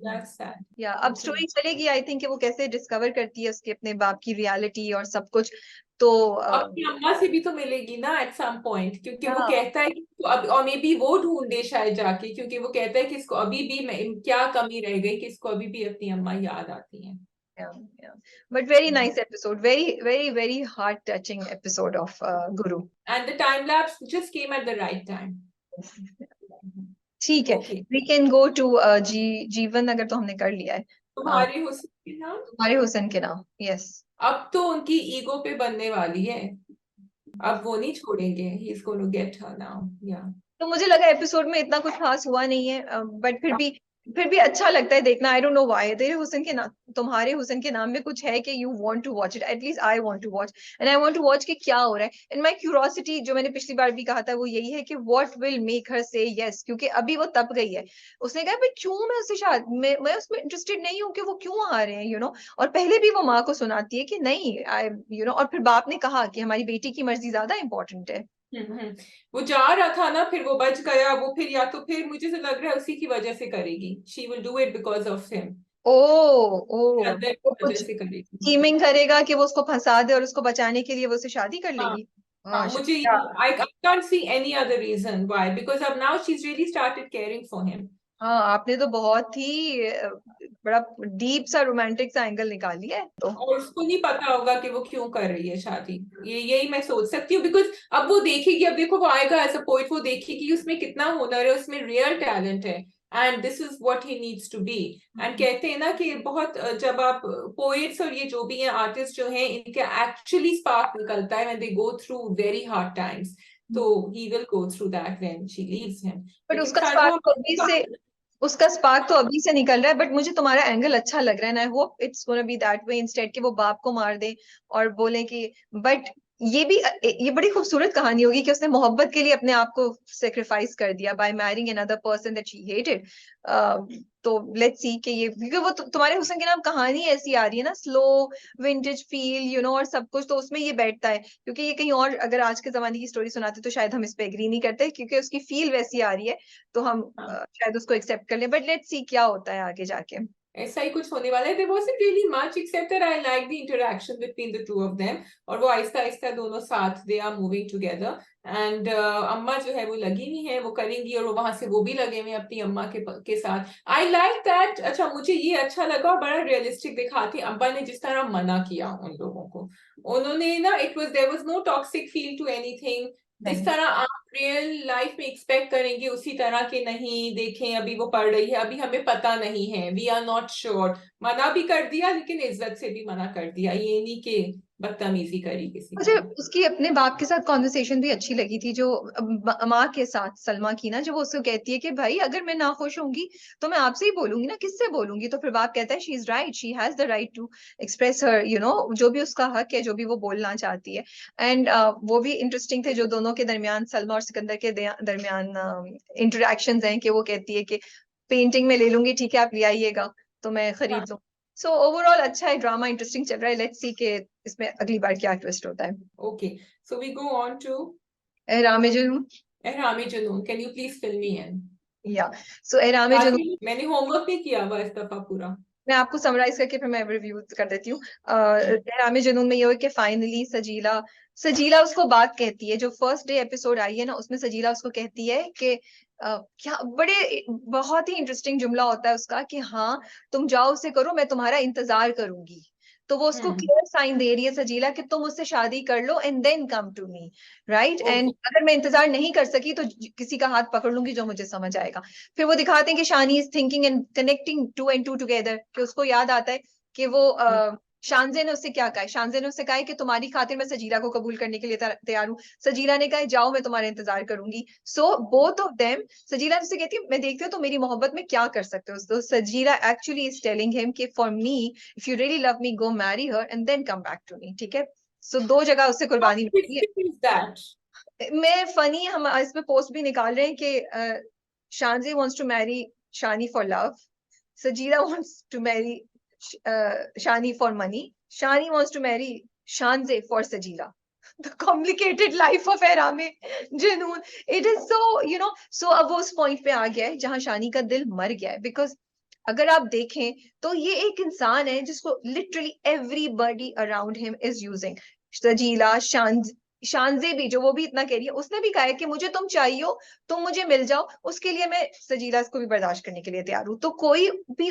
That's sad. या अब ओके। स्टोरी चलेगी आई थिंक कि वो कैसे डिस्कवर करती है उसके अपने बाप की रियलिटी और सब कुछ। तो अपनी अम्मा से भी तो मिलेगी ना एट सम पॉइंट, क्योंकि वो हाँ कहता है कि तो अब, और मे बी वो ढूंढे शायद जाके, क्योंकि वो कहता है कि इसको अभी भी क्या कमी रह गई कि इसको अभी भी अपनी अम्मा याद आती है। yeah, yeah. But very nice episode. Very, very, very heart-touching episode of Guru. And the time lapse just came at the right time. ठीक है, okay. we can go to जीवन नगर तो हमने कर लिया है। तुम्हारी हुस्न के नाम, तुम्हारे हुसैन के नाम, यस। अब तो उनकी ईगो पे बनने वाली है, अब वो नहीं छोड़ेंगे, he is going to get her now, yeah. तो मुझे लगा एपिसोड में इतना कुछ खास हुआ नहीं है, बट फिर भी अच्छा लगता है देखना। आई डोंट नो व्हाई तेरे हुसैन के नाम, तुम्हारे हुसैन के नाम में कुछ है कि you want to watch it, at least I want to watch, and I want to watch कि क्या हो रहा है। एंड माय क्यूरियोसिटी जो मैंने पिछली बार भी कहा था वो यही है कि व्हाट विल मेक हर से यस, क्योंकि अभी वो तप गई है। उसने कहा भाई क्यों मैं उससे शादी, मैं उसमें इंटरेस्टेड नहीं हूँ कि वो क्यों आ रहे हैं और पहले भी वो माँ को सुनाती है कि नहीं आई और फिर बाप ने कहा कि हमारी बेटी की मर्जी ज्यादा इंपॉर्टेंट है। वो जा रहा था ना, फिर वो बच गया, वो फिर या तो फिर मुझे से लग रहा है उसी की वजह से करेगी, she will do it because of him, ओ ओ अंदर वो की वजह कुछ से करेगी। स्कीमिंग करेगा कि वो उसको फंसा दे और उसको बचाने के लिए वो उससे शादी कर हाँ, लेगी। हाँ, हाँ मुझे शुक्रिया। I can't see any other reason why, because अब now she is really started caring for him. हाँ आपने तो बहुत ही बड़ा डीप सा रोमांटिक सा एंगल निकाल लिया है तो। और उसको नहीं पता होगा कि वो क्यों कर रही है शादी, ये यही मैं सोच सकती हूँ, बिकॉज अब वो देखेगी, अब देखो वो आएगा एज अ पोइट, वो देखेगी उसमें कितना हुनर है, उसमें रियल टैलेंट है, and this is what he needs to be. And कहते हैं ना कि बहुत जब आप पोएट्स और ये जो भी हैं आर्टिस्ट जो हैं, इनके एक्चुअली स्पार्क निकलता है when they go through very hard times, तो he will go through that when she leaves him. But लेकिन उसका खैर स्पार्क वो तो अभी से उसका स्पार्क तो अभी से निकल रहा है, बट मुझे तुम्हारा एंगल अच्छा लग रहा है, and I hope it's gonna be that way instead कि वो बाप को मार दे और बोले कि बट ये बड़ी खूबसूरत कहानी होगी कि उसने मोहब्बत के लिए अपने आप को सेक्रीफाइस कर दिया by marrying another person that she hated. तो लेट्स सी कि ये, क्योंकि वो तुम्हारे हुस्न के नाम कहानी ऐसी आ रही है ना, स्लो विंटेज फील और सब कुछ, तो उसमें ये बैठता है। क्योंकि ये कहीं और अगर आज के जमाने की स्टोरी सुनाते तो शायद हम इस पे एग्री नहीं करते, क्योंकि उसकी फील वैसी आ रही है, तो हम हाँ, शायद उसको एक्सेप्ट कर लें, बट लेट्स सी क्या होता है आगे जाके। ऐसा ही कुछ होने वाला है. There wasn't really much except that I like the interaction between the two of them. और वो आहिस्ता आहिस्ता दोनों साथ they are moving together. And अम्मा जो है वो लगी हुई है, वो करेंगी, और वो वहां से वो भी लगे हुए हैं अपनी अम्मा के साथ. I like that. अच्छा, मुझे ये अच्छा लगा, बड़ा रियलिस्टिक दिखाती अब्बा ने जिस तरह मना किया उन लोगों को. उन्होंने ना, it was there was no toxic feel to anything. जिस नहीं तरह आप रियल लाइफ में एक्सपेक्ट करेंगे उसी तरह के नहीं. देखें, अभी वो पढ़ रही है, अभी हमें पता नहीं है, वी आर नॉट श्योर. मना भी कर दिया, लेकिन इज्जत से भी मना कर दिया, ये नहीं कि बदतमीजी करी किसी मुझे तरह. उसकी अपने बाप के साथ कॉन्वर्सेशन भी अच्छी लगी थी, जो माँ के साथ सलमा की ना, जो वो उसको कहती है कि भाई अगर मैं ना खुश होंगी तो मैं आपसे ही बोलूंगी ना, किससे बोलूंगी. तो फिर बाप कहता है she is right, she has the right to express her जो भी उसका हक है, जो भी वो बोलना चाहती है. एंड वो भी इंटरेस्टिंग थे जो दोनों के दरमियान, सलमा और सिकंदर के दरमियान इंटरेक्शन हैं, कि वो कहती है कि पेंटिंग में ले लूंगी, ठीक है आप ले आइएगा तो मैं खरीद लूँ. सो ओवरऑल अच्छा है, ड्रामा इंटरेस्टिंग चल रहा है. लेट्स सी के इसमें अगली बार क्या ट्विस्ट होता है. Okay, so we go on to एहराम जुनून. Ehrame Junoon. Can you please fill me in? या सो एहराम जुनून, मैंने होमवर्क नहीं किया हुआ इस दफा पूरा. मैं आपको समराइज करके फिर मैं रिव्यू कर देती हूँ. एहराम जुनून में ये हो कि फाइनली सजीला सजीला उसको बात कहती है. जो फर्स्ट डे एपिसोड आई है ना, उसमें सजीला उसको कहती है कि क्या बहुत ही इंटरेस्टिंग जुमला होता है उसका, कि हाँ तुम जाओ उसे करो, मैं तुम्हारा इंतजार करूंगी. तो वो उसको क्लियर साइन दे रही है सजीला कि तुम उससे शादी कर लो and then come to me, right. And अगर मैं इंतजार नहीं कर सकी तो किसी का हाथ पकड़ लूंगी जो मुझे समझ आएगा. फिर वो दिखाते हैं कि Shani is thinking and connecting two and two together, कि उसको याद आता है कि वो शानजे ने उससे क्या कहा है. शानजे ने उससे कहा है कि तुम्हारी खातिर मैं सजीला को कबूल करने के लिए तैयार हूँ. सजीला ने कहा है जाओ मैं तुम्हारा इंतजार करूंगी. सो बोथ ऑफ देम, सजीला उससे कहती है मैं देखती हूँ तो मेरी मोहब्बत में क्या कर सकते हो. तो Sajeela actually is telling him कि for me, if you really love me, go marry her and then come back to me. ठीक है. सो दो जगह उससे कुर्बानी मिलती है. मैं फनी, हम इसमें पोस्ट भी निकाल रहे हैं कि Shanze wants to marry Shani for love, Sajeela wants to marry Shani for money. Shani wants to marry Shanze for Sajila. The complicated life of Ehrame Junoon. It is so, so अब वो उस पॉइंट पे आ गया है जहां शानी का दिल मर गया है. बिकॉज अगर आप देखें तो ये एक इंसान है जिसको literally everybody around him is using. Sajeela, Shanze भी, जो वो भी इतना कह रही है, उसने भी कहा है कि मुझे तुम चाहिए हो, तुम मुझे मिल जाओ, उसके लिए मैं सजीला को भी बर्दाश्त करने के लिए तैयार हूं. तो कोई भी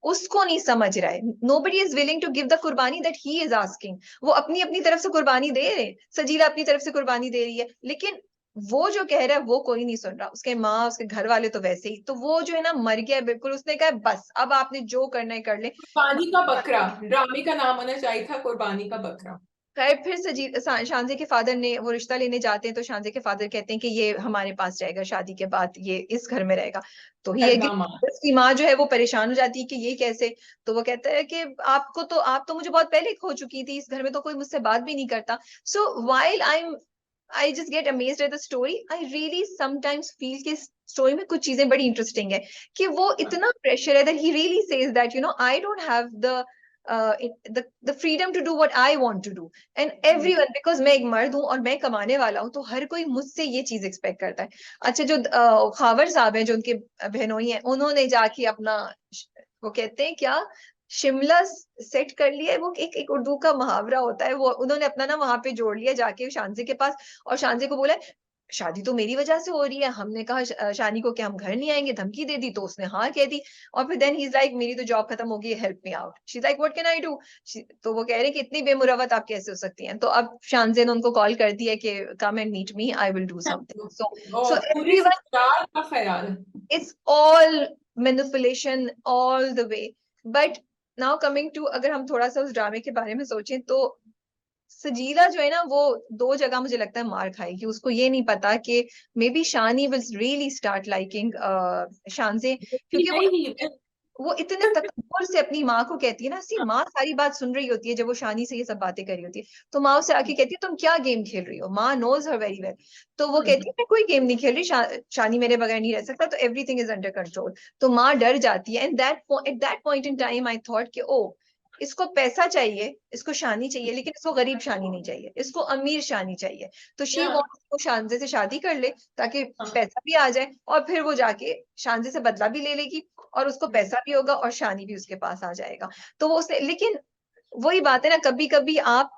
उसको नहीं समझ रहा है. Nobody is willing to give the कुर्बानी दैट ही इज आस्किंग. वो अपनी अपनी तरफ से कुर्बानी दे रहे हैं, सजीला अपनी तरफ से कुर्बानी दे रही है, लेकिन वो जो कह रहा है वो कोई नहीं सुन रहा. उसके माँ, उसके घर वाले तो वैसे ही. तो वो जो है ना मर गया है बिल्कुल. उसने कहा बस अब आपने जो करना है कर ले. कुर्बानी का बकरा, ड्रामे का नाम होना चाहिए था कुर्बानी का बकरा. खैर फिर शानजे के फादर ने, वो रिश्ता लेने जाते हैं तो शानजे के फादर कहते हैं कि ये हमारे पास रहेगा, शादी के बाद ये इस घर में रहेगा. तो ही है कि उसकी माँ जो है वो परेशान हो जाती है कि ये कैसे. तो वो कहता है कि आप तो मुझे बहुत पहले खो चुकी थी, इस घर में तो कोई मुझसे बात भी नहीं करता. सो while I just get amazed at the story. I really sometimes feel कि स्टोरी में कुछ चीजें बड़ी इंटरेस्टिंग है, कि वो इतना प्रेशर है that he really says that I don't have the freedom to do what I want to do, and everyone, because मैं एक मर्द हूँ और मैं कमाने वाला हूँ, तो हर कोई मुझसे ये चीज एक्सपेक्ट करता है. अच्छा, जो खावर साहब हैं, जो उनके बहनोई हैं, उन्होंने जाके अपना, वो कहते हैं क्या, शिमला सेट कर लिया है. वो एक उर्दू का मुहावरा होता है, वो उन्होंने अपना ना वहां पे जोड़ लिया जाके शानजे के पास. और शानजे को बोला शादी तो मेरी वजह से हो रही है. हमने कहा शानी को कि हम घर नहीं आएंगे, धमकी दे दी, तो उसने हाँ कह दी. और फिर देन ही इज लाइक मेरी तो जॉब खत्म हो गई, help me out. She is like what can I do. तो वो कह रहे हैं कि इतनी बेमुरवत आप कैसे हो सकती हैं. तो अब शानजे ने उनको कॉल कर दिया कि come and meet me, I will do something. So everyone, का ख्याल, it's all manipulation all the way. But now coming to, अगर हम थोड़ा सा उस ड्रामे के बारे में सोचें तो सजीला जो है ना, वो दो जगह मुझे लगता है मार खाएगी. उसको ये नहीं पता कि maybe Shani will really start liking Shanze, क्योंकि वो इतने तकब्बुर से अपनी माँ को कहती है ना. सी माँ सारी बात सुन रही होती है जब वो शानी से ये सब बातें कर रही होती है. तो माँ उसे आके कहती है तुम क्या गेम खेल रही हो. माँ नोज हर वेरी वेल. तो वो कहती है मैं कोई गेम नहीं खेल रही, शानी मेरे बगैर नहीं रह सकता, तो एवरीथिंग इज अंडर कंट्रोल. तो माँ डर जाती है. And at that point in time I thought कि ओ, इसको पैसा चाहिए, इसको शानी चाहिए, लेकिन इसको गरीब शानी नहीं चाहिए, इसको अमीर शानी चाहिए। तो शी या वांट्स वो शानजे से शादी कर ले ताकि हाँ पैसा भी आ जाए, और फिर वो जाके शानजे से बदला भी ले लेगी, और उसको पैसा भी होगा और शानी भी उसके पास आ जाएगा। तो वो उसने, लेकिन वही बात है ना, कभी कभी आप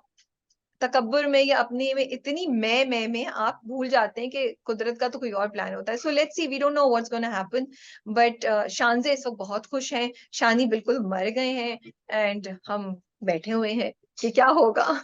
तकब्बुर में या अपने में इतनी मैं में आप भूल जाते हैं कि कुदरत का तो कोई और प्लान होता है। So let's see, we don't know what's gonna happen, but Shanze इस वक्त बहुत खुश हैं, शानी बिल्कुल मर गए हैं, एंड हम बैठे हुए हैं कि क्या होगा।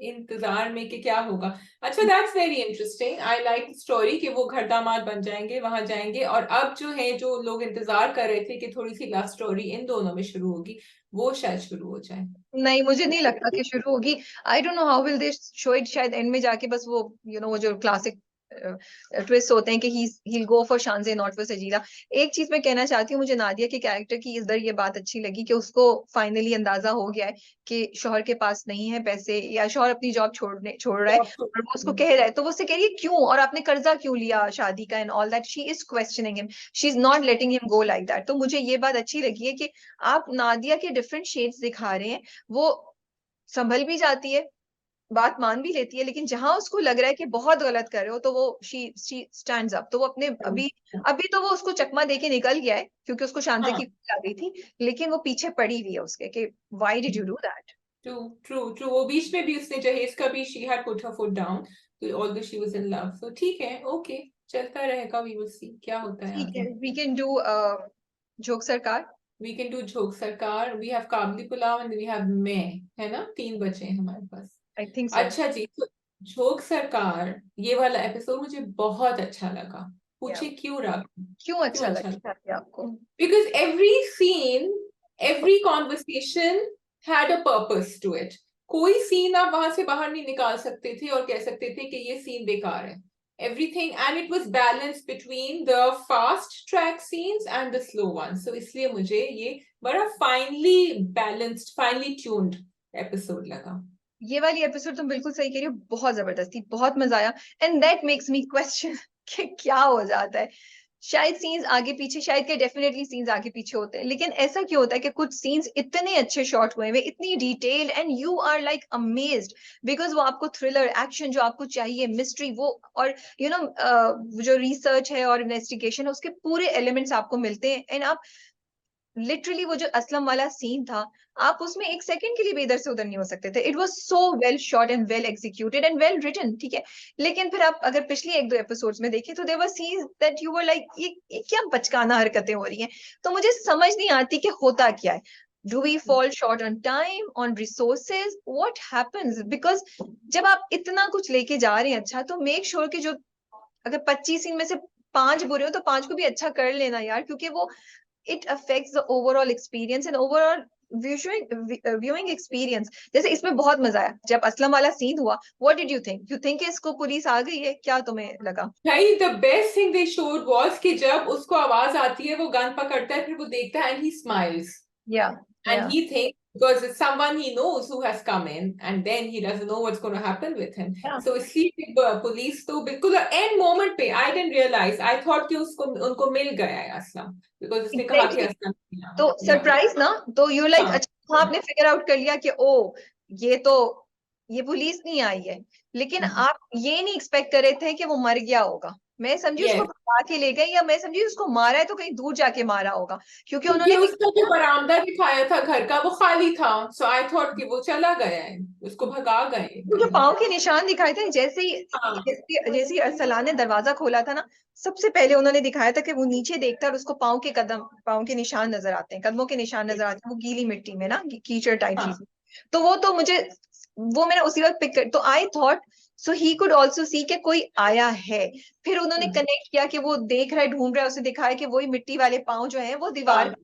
इंतजार में कि क्या होगा। अच्छा, that's very interesting, I like story कि वो घर दामाद बन जाएंगे, वहां जाएंगे, और अब जो है, जो लोग इंतजार कर रहे थे कि थोड़ी सी लव स्टोरी इन दोनों में शुरू होगी, वो शायद शुरू हो जाए। नहीं, मुझे नहीं लगता कि शुरू होगी। आई don't know how will they show it, शायद एंड में जाके बस वो वो जो क्लासिक ट्विस्ट होते हैं कि he go for Shanze not for Sajeela. एक चीज मैं कहना चाहती हूँ, मुझे नादिया के कैरेक्टर की इधर ये बात अच्छी लगी कि उसको फाइनली अंदाजा हो गया है कि शौहर के पास नहीं है पैसे, या शौहर अपनी जॉब छोड़ रहा है, और वो उसको कह रहा है, तो वो उससे कह रही है क्यों, और आपने कर्जा क्यों लिया शादी का and all that. She is questioning him, she is not letting him go like that. तो मुझे ये बात अच्छी लगी है कि आप नादिया के डिफरेंट शेड्स दिखा रहे हैं। वो संभल भी जाती है, बात मान भी लेती है, लेकिन जहां उसको लग रहा है कि बहुत गलत कर रहे हो, तो वो शी स्टैंड्स अप। तो वो अपने अभी अभी तो वो उसको चकमा देके निकल गया है क्योंकि उसको शांति हाँ, की आ गई थी, लेकिन वो पीछे पड़ी हुई है उसके कि why did you do that. True true true, वो बीच में भी उसने जहेज का भी, she had put her foot down, although she was in love. So ठीक है, ओके, चलता रहेगा, वी विल सी क्या होता है ठीक है, आगे। वी कैन डू जोक सरकार। वी कैन डू झोंक सरकार, we have Kabuli pulao and we have मैं, है ना, 3 बचे हैं हमारे पास। I think so. अच्छा जी, तो झोंक सरकार, ये वाला एपिसोड मुझे बहुत अच्छा लगा। या, पूछे क्यों राघव? क्यों क्यों अच्छा अच्छा लगा? लगता है आपको? Because every scene, every conversation had a purpose to it. कोई सीन आप वहां से बाहर नहीं निकाल सकते थे और कह सकते थे कि ये सीन बेकार है। Everything, and it was balanced between the fast track scenes and the slow ones. So इसलिए मुझे ये बड़ा finely balanced, finely tuned episode लगा। ये वाली एपिसोड तुम बिल्कुल सही कह रही हो, बहुत जबरदस्ती, बहुत मजा आया, and that makes me question कि क्या हो जाता है। शायद सीन्स आगे पीछे, शायद के डेफिनेटली सीन्स आगे पीछे होते हैं, लेकिन ऐसा क्यों होता है कि कुछ सीन्स इतने अच्छे शॉट हुए हुए, इतनी detailed, and you are like amazed, because वो आपको थ्रिलर, एक्शन जो आपको चाहिए, मिस्ट्री, वो और जो रिसर्च है और इन्वेस्टिगेशन है, उसके पूरे एलिमेंट्स आपको मिलते हैं, एंड आप लिटरली वो जो असलम वाला सीन था, आप उसमें एक सेकंड के लिए भी इधर से उधर नहीं हो सकते थे। It was so well shot and well executed and well written, ठीक है। लेकिन फिर आप अगर पिछली एक दो एपिसोड्स में देखें तो there were scenes that you were like, ये क्या बचकाना हरकतें हो रही हैं। तो मुझे समझ नहीं आती कि होता क्या है। Do we fall short on time, on resources, what happens? Because जब आप इतना कुछ लेके जा रहे हैं, अच्छा, तो मेक श्योर कि जो अगर 25 सीन में से 5 बुरे हो तो 5 को भी अच्छा कर लेना यार, क्योंकि वो it affects the overall experience and overall viewing experience। जैसे इसमें बहुत मजा आया जब असलम वाला सीन हुआ। what did you think? you think इसको पुलिस आ गई है, क्या तुम्हें लगा? भाई, the best thing they showed was कि जब उसको आवाज आती है, वो गन पकड़ता है, फिर वो देखता है and he smiles, yeah, and yeah, he thinks because it's someone he knows who has come in, and then he doesn't know what's going to happen with him. yeah, So इसलिए police तो बिल्कुल end moment पे, I didn't realize, I thought कि उसको उनको मिल गया है Aslam, because उसने कहा कि exactly। असलम तो या सरप्राइज ना, तो यू लाइक, हाँ अच्छा, हाँ, आपने फिगर आउट कर लिया कि ओ, ये तो ये पुलिस नहीं आई है, लेकिन आप ये नहीं एक्सपेक्ट कर रहे थे कि वो मर गया होगा। मैं समझी उसको यस, भगा के ले गए, या मैं समझी उसको मारा है तो कहीं दूर जाके मारा होगा, क्योंकि क्योंकि उन्होंने उसका जो बरामदा दिखाया था घर का, वो खाली था, सो आई थॉट कि वो चला गया है, उसको भगा गए वो जो कहीं। पाँव के निशान दिखाए थे, हाँ जैसे ही अरसलान ने दरवाजा खोला था ना, सबसे पहले उन्होंने दिखाया था कि वो नीचे देखता है और उसको पाँव के निशान नजर आते हैं, कदमों के निशान नजर आते हैं, वो गीली मिट्टी में ना, कीचड़ टाइप हाँ चीज। तो वो तो मुझे, वो मैंने उसी वक्त पिक कर, तो I thought so he could also see के कोई आया है। फिर उन्होंने कनेक्ट किया कि वो देख रहा है, ढूंढ रहा है, उसे दिखाया कि वही मिट्टी वाले पाँव जो है वो दीवार। हाँ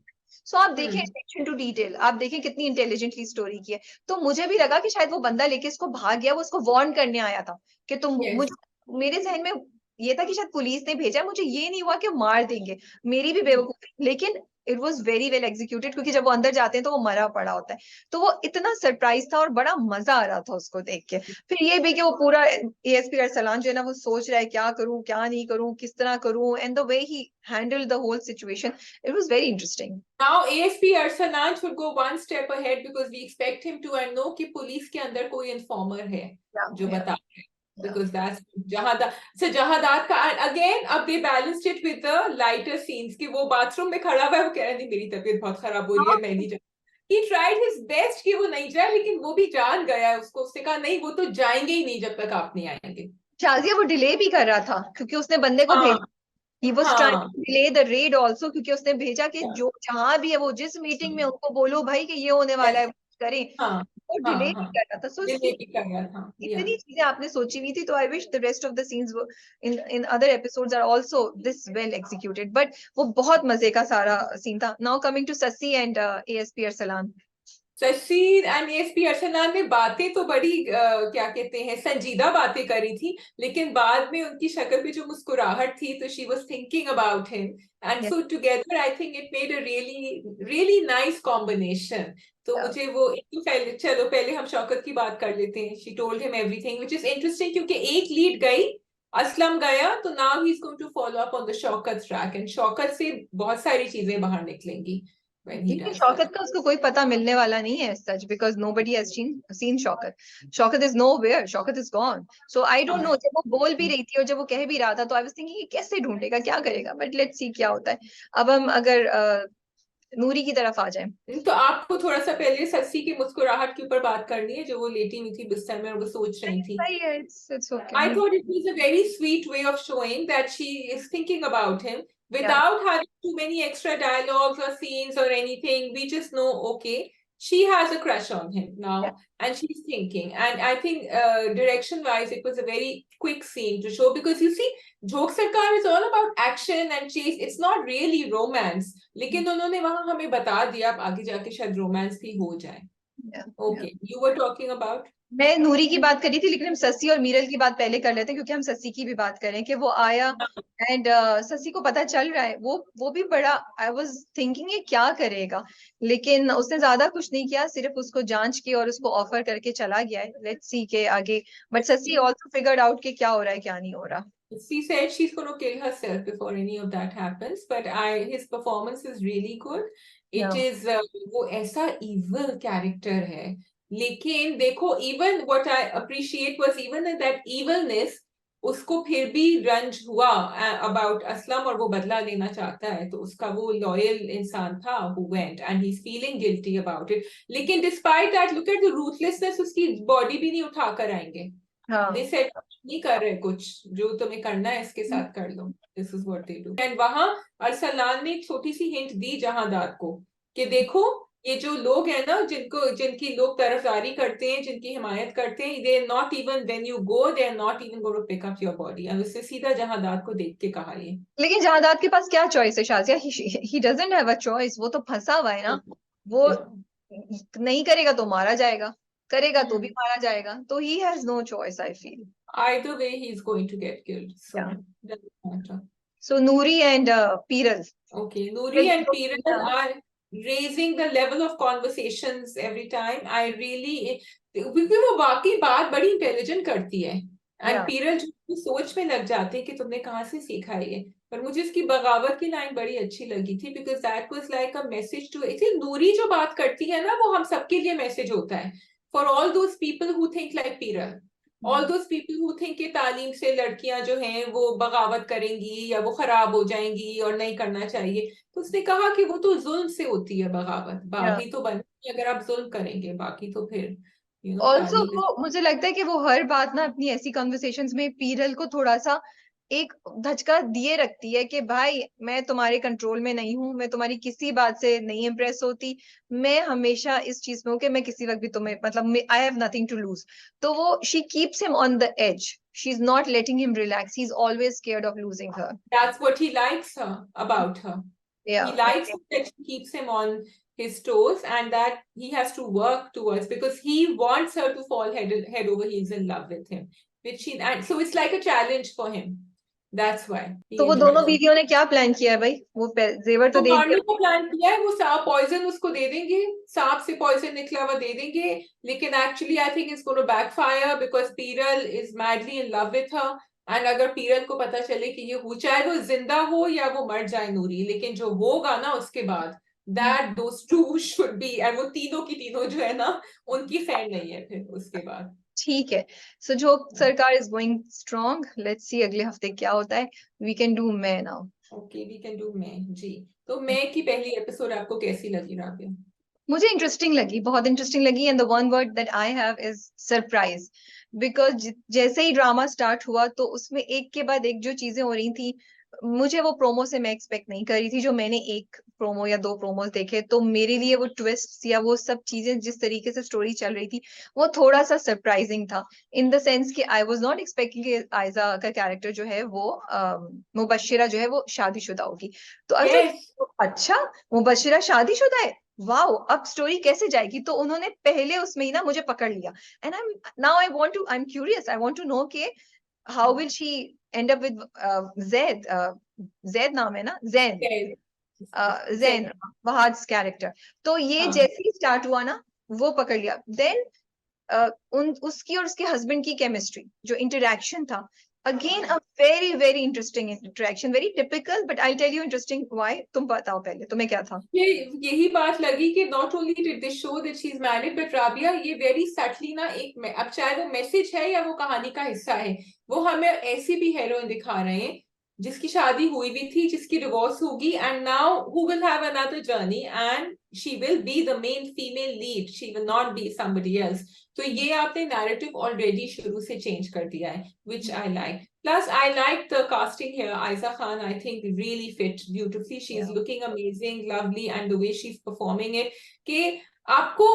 सो आप देखें अटेंशन टू डिटेल, आप देखें कितनी इंटेलिजेंटली स्टोरी की है। तो मुझे भी लगा कि शायद वो बंदा लेके इसको भाग गया, वो इसको वार्न करने आया था कि तुम यस, मुझे, मेरे जहन में ये था कि शायद पुलिस ने भेजा, मुझे ये नहीं हुआ कि मार देंगे, मेरी भी बेवकूफी। लेकिन it was very well executed, क्योंकि जब वो अंदर जाते हैं तो वो मरा पड़ा होता है, तो वो इतना सरप्राइज था और बड़ा मजा आ रहा था उसको देख के। फिर ये भी कि वो पूरा एएसपी अरसलान जो है ना, वो सोच रहा है क्या करूं क्या नहीं करूं, किस तरह करूं, and the way he handled the whole situation, it was very interesting. Now ASP Arsalan should go one step ahead because we expect him to know कि पुलिस के अंदर कोई इन्फॉर्मर है जो बता रहे हैं, because that's जहादात। So जहादात का again अब they balanced it with the lighter scenes कि वो बाथरूम में खड़ा हुआ है, वो कह रहा है नहीं मेरी तबीयत बहुत खराब हो रही है मैं नहीं जा। He tried his best कि वो नहीं जाए, लेकिन वो भी जान गया है उसको, उसने कहा नहीं वो तो जाएंगे ही नहीं जब तक आप नहीं आएंगे। शाजिया वो डिले भी कर रहा था क्योंकि उसने बंदे को भेजा, he was trying हाँ to delay the raid also, क्योंकि उसने भेजा कि जो जहां भी है वो जिस मीटिंग में उनको बोलो भाई कि ये होने वाला है करें, हाँ वो डिले हाँ भी हाँ कर रहा था। सो दिल्ली की कर रहा था। इतनी चीजें आपने सोची हुई थी, तो I wish the rest of the scenes in other episodes are also this well executed, but वो बहुत मजे का सारा सीन था। Now coming to Sassi and ASP Arsalan. Shashi and SP Archana ने बातें तो बड़ी क्या कहते हैं संजीदा बातें करी थी, लेकिन बाद में उनकी शक्ल पे जो मुस्कुराहट थी, तो she was thinking about him, and so together I think it made a really really nice combination. तो मुझे वो पहले चलो पहले हम शौकत की बात कर लेते हैं। She told him everything which is interesting, क्योंकि एक लीड गई, असलम गया, तो now he is going to follow up on the Shaukat track, and Shaukat से बहुत सारी चीजें बाहर निकलेंगी when he does Shaukat that. का उसको कोई पता मिलने वाला नहीं है सच, because nobody has seen Shaukat. Shaukat is nowhere, Shaukat is gone, so I don't know। जब वो बोल भी रही थी और जब वो कह भी रहा था, तो आई वाज थिंकिंग ये कैसे ढूंढेगा क्या करेगा, बट लेट्स सी क्या होता है। अब हम अगर नूरी की तरफ आ जाए। तो आपको थोड़ा सा पहले सस्सी की मुस्कुराहट के ऊपर बात करनी है, जो वो लेटी हुई थी बिस्तर में और वो सोच रही थी। सही है, it's okay। I thought it was a very sweet way of showing that she is thinking about him without having too many extra dialogues or scenes or anything. We just know, okay, she has a crush on him now and she's thinking. And I think direction wise, it was a very quick scene to show, because you see, Jhok Sarkar is all about action and chase. It's not really romance. लेकिन उन्होंने वहां हमें बता दिया, अब आगे जाके शायद रोमांस भी हो जाए। Okay, you were talking about? मैं नूरी की बात करी थी, लेकिन हम ससी और मीरल की बात पहले कर लेते हैं, क्योंकि हम ससी की भी बात करें कि वो आया एंड ससी को पता चल रहा है, वो भी बड़ा, आई वाज थिंकिंग ये क्या करेगा, लेकिन उसने ज्यादा कुछ नहीं किया, सिर्फ उसको जांच की और उसको ऑफर करके चला गया है। लेट्स सी के आगे, but Sassi also figured out कि क्या हो रहा है क्या नहीं हो रहा। She said she's going to kill herself before any of that happens, but his performance is really good. It is वो ऐसा evil character है, लेकिन देखो even what I appreciate was even that evilness, उसको फिर भी रंज हुआ about असलम और वो बदला लेना चाहता है, तो उसका वो लॉयल इंसान था who went and he's feeling guilty about it. लेकिन despite that, look at the ruthlessness, उसकी बॉडी भी नहीं उठा कर आएंगे। They said नहीं कर रहे कुछ, जो तुम्हें करना है इसके साथ कर लो, this is what they do. And वहां अरसलान ने एक छोटी सी हिंट दी जहादात को कि देखो ये जो लोग हैं ना, जिनकी लोग तरफदारी करते हैं, जिनकी हिमायत करते हैं, they not even when you go, they are not even going to pick up your body. और उससे सीधा जहादात को देख के कहा ये। लेकिन जहादात के पास क्या चॉइस है Shazia, he doesn't have a choice, वो तो फंसा हुआ है ना, वो नहीं करेगा तो मारा जाएगा, करेगा तो भी मारा जाएगा, तो he has no choice I feel. Either way he is going to get killed, so doesn't matter. So Noori and Piral. Okay, Noori and Piral are raising the level of conversations every time. I really, क्योंकि वो वाकई बात बड़ी intelligent करती है, and पीरल जो सोच में लग जाते हैं कि तुमने कहाँ से सीखा ये। पर मुझे इसकी बगावत की लाइन बड़ी अच्छी लगी थी, because that was like a message to, actually Noori जो बात करती है ना, वो हम सबके लिए मैसेज होता है, for all those people who think like पीरल, all those people who think कि तालीम से लड़कियां जो हैं वो बगावत करेंगी या वो खराब हो जाएंगी और नहीं करना चाहिए। तो उसने कहा कि वो तो जुल्म से होती है बगावत, बागी तो बनती है अगर आप जुल्म करेंगे, बाकी तो फिर ऑल्सो वो मुझे लगता है कि वो हर बात ना अपनी ऐसी कन्वर्सेशंस में पीरल को थोड़ा सा एक धचका दिए रखती है कि भाई मैं तुम्हारे कंट्रोल में नहीं हूं, मैं तुम्हारी किसी बात से नहीं इम्प्रेस होती, मैं हमेशा इस चीज में हूं कि मैं किसी वक्त भी तुम्हें, मतलब I have nothing to lose, तो वो she keeps him on the edge, she is not letting him relax, he is always scared of losing her. That's what he likes her about her, he likes that she keeps him on his toes and that he has to work towards, because he wants her to fall head over heels in love with him, which he, and so it's like a challenge for him. That's why तो ही वो दोनों enjoys it. बीवियों ने क्या plan किया है भाई? वो जेवर तो तो दे मारने दिया। का प्लान किया है, वो सांप पॉइजन उसको दे देंगे, सांप से पॉइजन निकला हुआ दे देंगे, लेकिन actually I think it's gonna backfire because पीरल is madly in love with her. And अगर पीरल को पता चले कि ये हो, चाहे वो जिंदा हो या वो मर जाए नूरी, लेकिन जो होगा ना उसके बाद, that those two should be, and वो तीनों की तीनों जो है ना, उनकी फ्रेंड नहीं है फिर उसके बाद। ठीक है। सो जो सरकार is going strong, let's see अगले हफ्ते क्या होता है। वी कैन डू मैं now. Okay we can do मैं जी। तो मैं की पहली एपिसोड आपको कैसी लगी राबिया? मुझे इंटरेस्टिंग लगी, बहुत इंटरेस्टिंग लगी, and the one word that I have is surprise. Because जैसे ही ड्रामा स्टार्ट हुआ तो उसमें एक के बाद एक जो चीजें हो रही थी, मुझे वो प्रोमो से मैं एक्सपेक्ट नहीं कर रही थी। जो मैंने एक प्रोमो या दो प्रोमोज देखे, तो मेरे लिए वो ट्विस्ट या वो सब चीजें जिस तरीके से स्टोरी चल रही थी, वो थोड़ा सा सरप्राइजिंग था। इन द सेंस कि आई वॉज नॉट एक्सपेक्टिंग कि आयजा का कैरेक्टर जो है वो मुबशिरा जो है वो शादीशुदा होगी। तो आई यस। वाज अच्छा, मुबशिरा शादीशुदा है, वाओ, अब स्टोरी कैसे जाएगी? तो उन्होंने पहले उसमें ही ना मुझे पकड़ लिया। And I am curious, I want to know कि how will she end up with Zaid. Zaid नाम है ना, जैन। जैन, वहाज कैरेक्टर। तो ये हाँ, जैसे ही स्टार्ट हुआ ना, वो पकड़ लिया। देन उन उसकी और उसके हस्बैंड की केमिस्ट्री, जो इंटरेक्शन था, again a very very interesting interaction, very typical, but I tell you interesting why. तुम बताओ पहले, तुम्हें क्या था? ये यही बात लगी कि not only did they show that she is married, but Rabia ये वेरी सटली ना एक अब चाहे वो मैसेज है या वो कहानी का हिस्सा है, वो हमें ऐसी भी हीरोइन दिखा रहे हैं जिसकी शादी हुई भी थी, जिसकी डिवोर्स होगी, and now who will have another journey, and she will be the main female lead, she will not be somebody else. तो ये आपने नैरेटिव ऑलरेडी शुरू से चेंज कर दिया है, which I like. Plus, I like the casting here. Aiza Khan, I think, really fit beautifully. She's Yeah. looking amazing, lovely, and the way she's performing it. कि आपको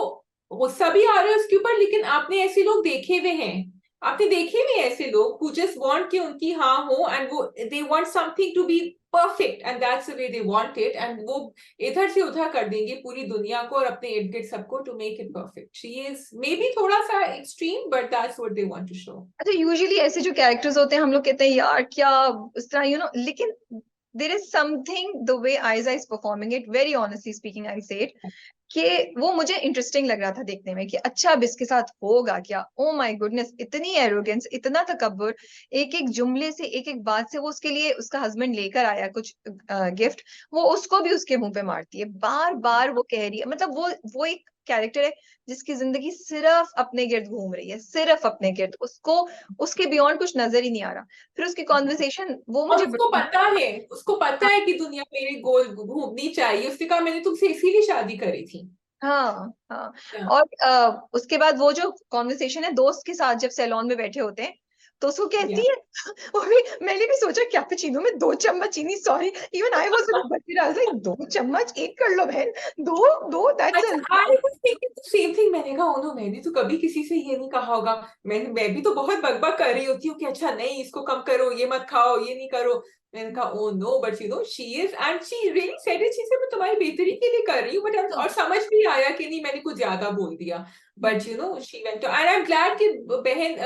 गुस्सा भी आ रहा है उसके ऊपर, लेकिन आपने ऐसे लोग देखे हुए हैं, आपने देखे हुए ऐसे लोग who just want कि उनकी हाँ हो, and वो they want something to be perfect, and that's the way they want it, and वो इधर से उधर कर देंगे पूरी दुनिया को और अपने इर्द गिर्द सबको to make it perfect. She is maybe थोड़ा सा extreme, but that's what they want to show. अच्छा, यूजुअली ऐसे जो कैरेक्टर्स होते हैं, हम लोग कहते हैं यार क्या उस तरह, लेकिन there is something the way Aiza is performing it, very honestly speaking I say it, कि वो मुझे इंटरेस्टिंग लग रहा था देखने में कि अच्छा अब इसके साथ होगा क्या। ओ माय गुडनेस, इतनी एरोगेंस, इतना तकब्बुर, एक एक जुमले से, एक एक बात से। वो उसके लिए उसका हस्बैंड लेकर आया कुछ गिफ्ट, वो उसको भी उसके मुंह पे मारती है, बार बार वो कह रही है। मतलब वो एक कैरेक्टर है जिसकी जिंदगी सिर्फ अपने गिर्द घूम रही है, सिर्फ अपने गिर्द, उसको उसके बियॉन्ड कुछ नजर ही नहीं आ रहा। फिर उसकी कॉन्वर्सेशन वो और मुझे उसको पता है, उसको पता है कि दुनिया मेरे गोल घूमनी चाहिए, उसने कहा मैंने तुमसे इसीलिए शादी करी थी। हाँ हाँ। Yeah. और उसके बाद वो जो कॉन्वर्सेशन है दोस्त के साथ जब सैलून में बैठे होते हैं, तो उसको Yeah. कहती है, वो भी मैंने भी सोचा कैपुचिनो में 2 चम्मच चीनी, sorry, even I was like 2 चम्मच, एक कर लो बहन, दो दो, दैट्स अच्छा, आई was thinking the same thing, मैंने कहा ओ नो, मैंने तो कभी किसी से ये नहीं कहा होगा, मैं भी तो बहुत बकबक कर रही होती हूँ कि अच्छा नहीं इसको कम करो, ये मत खाओ, ये नहीं करो। मैंने कहा oh no, but you know she is, and she really said it, she said मैं तुम्हारी बेहतरी के लिए कर रही हूँ, बट और समझ भी आया कि नहीं मैंने कुछ ज्यादा बोल दिया, but you know she went, and I am glad कि बहन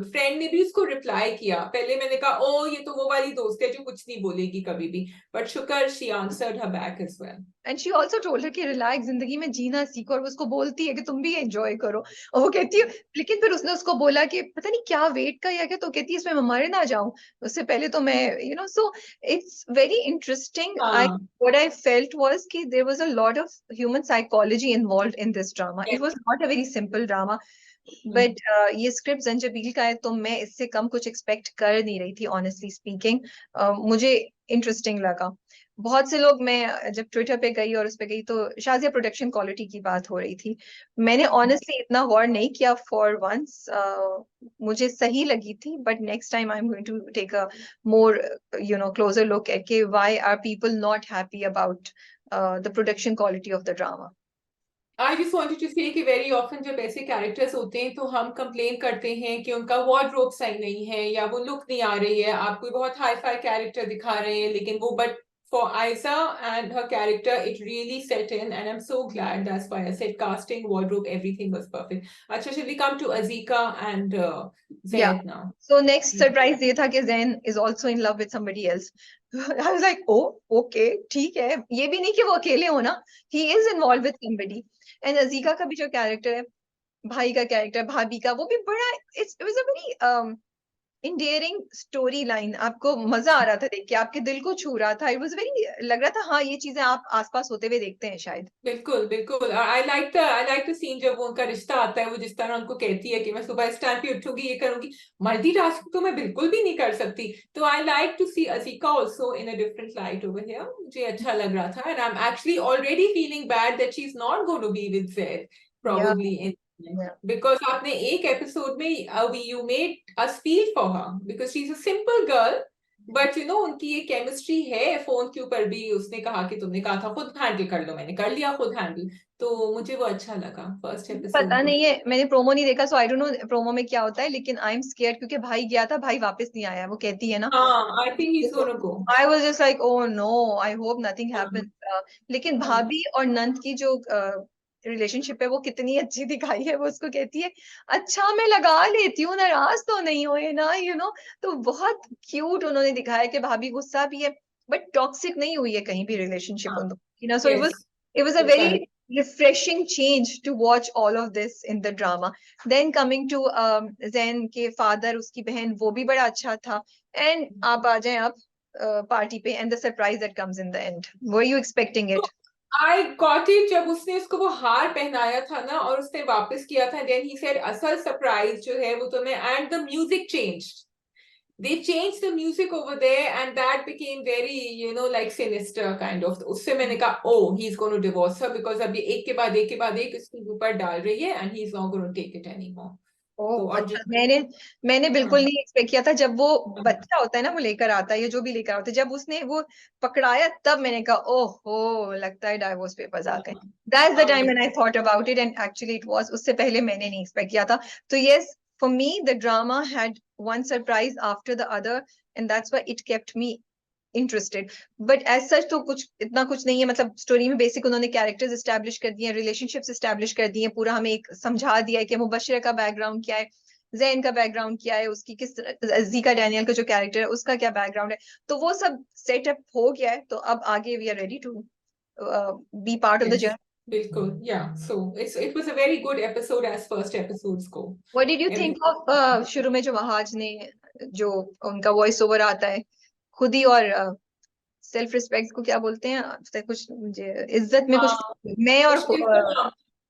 फ्रेंड ने भी उसको रिप्लाई किया। पहले मैंने कहा ओ ये तो वो वाली दोस्त है जो कुछ नहीं बोलेगी कभी भी, बट शुक्र she answered her back as well. And she also told her कि रिलैक्स, जिंदगी में जीना सीखो, और वो उसको बोलती है कि तुम भी एंजॉय करो। और वो कहती है, लेकिन फिर उसने उसको बोला कि पता नहीं क्या वेट का या क्या, तो कहती है इसमें मैं मर ना जाऊं, उससे पहले तो मैं सो इट्स वेरी इंटरेस्टिंग। आई हाँ। what I felt was कि there was a lot of human psychology involved in this drama. It was not a very simple drama, but ये स्क्रिप्ट जंजीबील का है, तो मैं इससे कम कुछ एक्सपेक्ट कर नहीं रही थी, ऑनेस्टली स्पीकिंग। मुझे इंटरेस्टिंग लगा। बहुत से लोग, मैं जब ट्विटर पे गई और उस पे गई, तो शाजिया प्रोडक्शन क्वालिटी की बात हो रही थी। मैंने ऑनेस्टली इतना गौर नहीं किया फॉर वंस, मुझे सही लगी थी, but next time I am going to take a more closer look at के why are people not happy about the production quality of the drama. I just wanted to say कि very often जब ऐसे characters होते हैं तो हम complain करते हैं कि उनका वार्डरोब सही नहीं है या वो लुक नहीं आ रही है, आप कोई बहुत हाई फाई कैरेक्टर दिखा रहे हैं लेकिन वो, but for Aiza and her character, it really set in, and I'm so glad. That's why I said casting, wardrobe, everything was perfect. Acha, should we come to Azika and Yeah. Zaid now? So next Yeah. surprise ये था कि Zayn is also in love with somebody else. I was like, oh, okay, ठीक है. ये भी नहीं कि वो अकेले हो ना. He is involved with somebody. And Azika का भी जो character है, भाई का character, भाभी का, वो भी बड़ा, it was a very endearing story line. आपको मजा आ रहा था देख के, आपके दिल को छू रहा था. इट वाज वेरी, लग रहा था हाँ ये चीजें आप आसपास होते हुए देखते हैं शायद. बिल्कुल बिल्कुल. आई लाइक द सीन जब वो उनका रिश्ता आता है, वो जिस तरह उनको कहती है कि मैं सुबह इस टाइम पे उठूंगी, ये करूंगी. मल्टीटास्क तो मैं बिल्कुल भी नहीं कर सकती. तो आई लाइक टू सी अजीका also in a different light over here. मुझे अच्छा लग रहा था, and I am actually already feeling bad that she is not going to be with Zaid या probably in, because आपने एक एपिसोड में you made us feel for her because she's a simple girl, but you no उनकी ये chemistry है. Phone के ऊपर भी उसने कहा कि तुमने कहा था खुद हैंडल कर लो, मैंने कर लिया खुद हैंडल. तो मुझे वो अच्छा लगा फर्स्ट पता एपिसोड. नहीं है, मैंने प्रोमो नहीं देखा, सो आई डोंट नो प्रोमो में क्या होता है, लेकिन आई एम स्केयर्ड क्योंकि भाई गया था, भाई वापस नहीं आया, वो कहती है ना. हाँ, I think he is gonna go. I was just like, oh no, I hope nothing happens. लेकिन भाभी और नंद की जो रिलेशनशिप है वो कितनी अच्छी दिखाई है. वो उसको कहती है, अच्छा मैं लगा लेती हूँ, नाराज तो नहीं हुए ना, तो बहुत क्यूट उन्होंने दिखाया कि भाभी गुस्सा भी है बट टॉक्सिक नहीं हुई है कहीं भी रिलेशनशिप उन दोनों की ना. सो it was a very refreshing change to watch all of this in the drama. Then coming to Zayn के father, उसकी बहन, वो भी बड़ा अच्छा था. And आप आ जाएं आप पार्टी पे, and the surprise that comes in the end. Were you expecting it? I got it. जब उसने उसको वो हार पहनाया था ना और उसने वापस किया था, देन ही सेड असल सरप्राइज जो है वो तुम्हें, and the music changed. They changed the music over there and that became very, like sinister kind of. उससे मैंने कहा, oh, he's going to divorce her because अभी एक के बाद एक के बाद एक इसके ऊपर डाल रही है and he's not going to take it anymore. तो ओह और अच्छा, मैंने बिल्कुल नहीं एक्सपेक्ट किया था. जब वो बच्चा होता है ना, वो लेकर आता है या जो भी लेकर आता है, जब उसने वो पकड़ाया तब मैंने कहा, ओह लगता है डाइवोर्स पेपर्स आ गए. That's the time when I thought about it, and actually it was. उससे पहले मैंने नहीं एक्सपेक्ट किया था. तो yes, for me the drama had one surprise after the other, and that's why it kept me interested. But as such तो कुछ इतना कुछ नहीं है. मतलब स्टोरी में बेसिक उन्होंने कैरेक्टर्स एस्टैब्लिश कर दिए, रिलेशनशिप्स एस्टैब्लिश कर दिए, पूरा हमें एक समझा दिया है कि मुबश्शिरा का बैकग्राउंड क्या है, जैन का बैकग्राउंड क्या है, उसकी किस ज़ीका डैनियल का जो कैरेक्टर है उसका क्या बैकग्राउंड है. तो वो सब सेटअप हो गया है. तो अब आगे we are ready to be part of the journey. बिल्कुल. yeah, so it was a very good episode as first episodes go. What did you think of शुरू में जो वहाज ने, जो उनका वॉइस ओवर आता है खुद ही, और सेल्फ रिस्पेक्ट को क्या बोलते हैं, कुछ मुझे इज्जत में कुछ, मैं और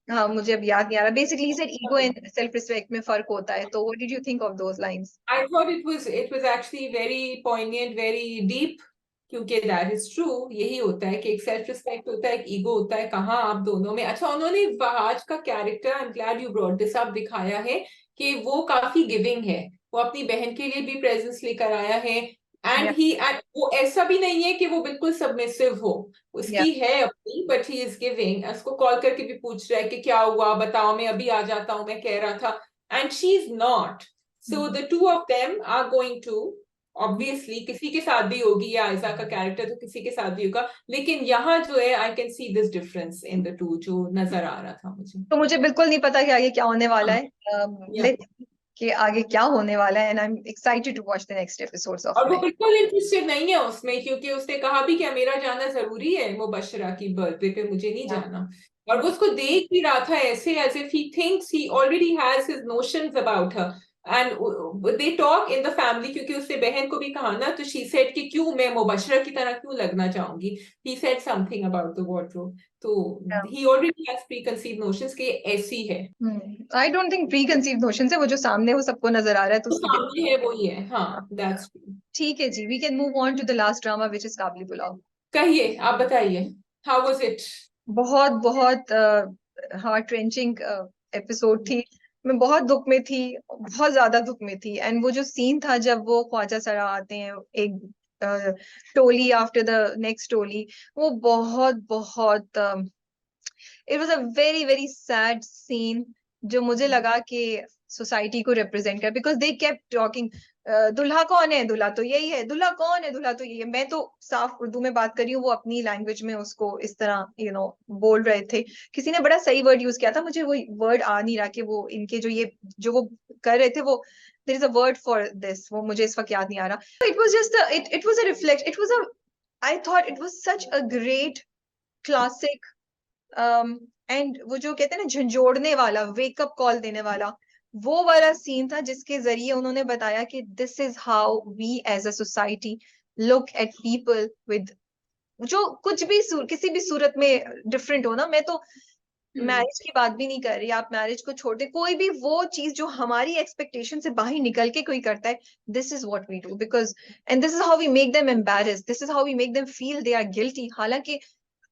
हाँ मुझे अब याद नहीं आ रहा. Basically he said ego and self respect में फर्क होता है. तो what did you think of those lines? I thought it was actually very poignant, very deep. क्योंकि दैट इज ट्रू. यही होता है कि एक सेल्फ रिस्पेक्ट होता है, एक ईगो होता है, कहाँ आप दोनों में. अच्छा, उन्होंने वहाज का character, I am glad you brought this up, दिखाया है कि वो काफी गिविंग है. वो अपनी बहन के लिए भी प्रेजेंस लेकर आया है. एंड वो ऐसा भी नहीं है कि वो बिल्कुल सबमिसिव हो. उसकी है अपनी, बट ही इज गिविंग. उसको कॉल करके भी पूछ रहा है कि क्या हुआ बताओ, मैं अभी आ जाता हूँ, मैं कह रहा था. And she is not. So the two of them are going to, obviously किसी के साथ भी होगी, या आयजा का कैरेक्टर तो किसी के साथ भी होगा, लेकिन यहाँ जो है I can see this difference in the two, जो नजर आ रहा था मुझे. तो मुझे बिल्कुल नहीं पता कि आगे क्या होने वाला है. लेट्स कि आगे क्या होने वाला है, and I am excited to watch the next episodes of और वो इट. बिल्कुल इंटरेस्टेड नहीं है उसमें, क्योंकि उसने कहा भी क्या मेरा जाना जरूरी है मुबश्शिरा की बर्थडे पे, मुझे नहीं जाना. और वो उसको देख भी रहा था ऐसे as if he thinks he already has his notions about her. And they talk in the family, क्योंकि उसने बहन को भी कहा ना, तो शी सेड कि क्यों मैं मुबश्शिरा की तरह क्यों लगना चाहूंगी. He said something about the wardrobe. तो he already has preconceived notions कि ऐसी है. I don't think preconceived notion है, वो जो सामने वो सबको नजर आ रहा है, तो तो उसकी सामने है वही है. हाँ, दैट्स ट्रू. ठीक है जी. We can move on to the last drama which is Kabli Pulao. कहिए, आप बताइए, हाउ वाज इट? बहुत बहुत हार्ट रेंचिंग एपिसोड थी. मैं बहुत दुख में थी, बहुत ज्यादा दुख में थी. एंड वो जो सीन था जब वो ख्वाजा सरा आते हैं, एक टोली आफ्टर द नेक्स्ट टोली, वो बहुत बहुत it was a very very sad scene, जो मुझे लगा कि सोसाइटी को रिप्रेजेंट कर, बिकॉज दे केप्ट टॉकिंग. दुल्हा कौन है, दूल्हा तो यही है, दूल्हा कौन है, दूल्हा तो यही है। मैं तो साफ उर्दू में बात कर रही हूँ, वो अपनी लैंग्वेज में उसको इस तरह बोल रहे थे। किसी ने बड़ा सही वर्ड यूज किया था, मुझे वो वर्ड आ नहीं रहा कि वो इनके जो वो कर रहे थे, वो there is a word for this, वो मुझे इस वक्त याद नहीं आ रहा। It was just it was a reflect, it was a, I thought it was such a great classic, and वो जो कहते हैं ना झंझोड़ने वाला, वेकअप कॉल देने वाला, वो वाला सीन था जिसके जरिए उन्होंने बताया कि this is how we as a society look at people with, जो कुछ भी किसी भी सूरत में डिफरेंट हो ना। मैं तो मैरिज की बात भी नहीं कर रही, आप मैरिज को छोड़े, कोई भी वो चीज जो हमारी एक्सपेक्टेशन से बाहर निकल के कोई करता है, this is what we do, because and this is how we make them embarrassed, this is how we make them feel they are guilty. हालांकि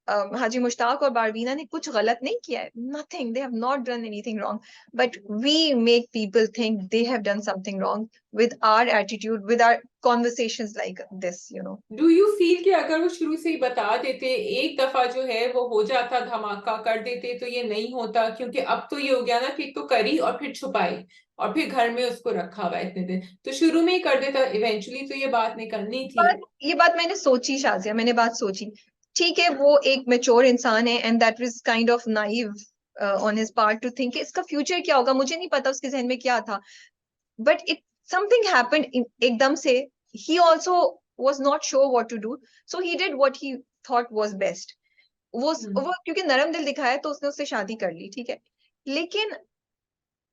हाजी मुश्ताक और बारवीना ने कुछ गलत नहीं किया है, nothing, they have not done anything wrong, but we make people think they have done something wrong with our attitude, with our conversations like this. Do you feel कि अगर वो शुरू से ही बता देते, एक दफा जो है वो हो जाता, धमाका कर देते, तो ये नहीं होता? क्योंकि अब तो ये हो गया ना कि एक तो करी और फिर छुपाई और फिर घर में उसको रखा हुआ है इतने दिन, तो शुरू में ही कर देता इवेंचुअली, तो ये बात निकलनी थी। ये बात मैंने सोची शाजिया, मैंने बात सोची, ठीक है वो एक मेच्योर इंसान है and that was kind of naive on his part two think इसका फ्यूचर क्या होगा, मुझे नहीं पता उसके जहन में क्या था, बट इट समथिंग हैपेंड एकदम से, he also was not sure what to do, so he did what he thought was best. वो क्योंकि नरम दिल दिखाया तो उसने उससे शादी कर ली, ठीक है, लेकिन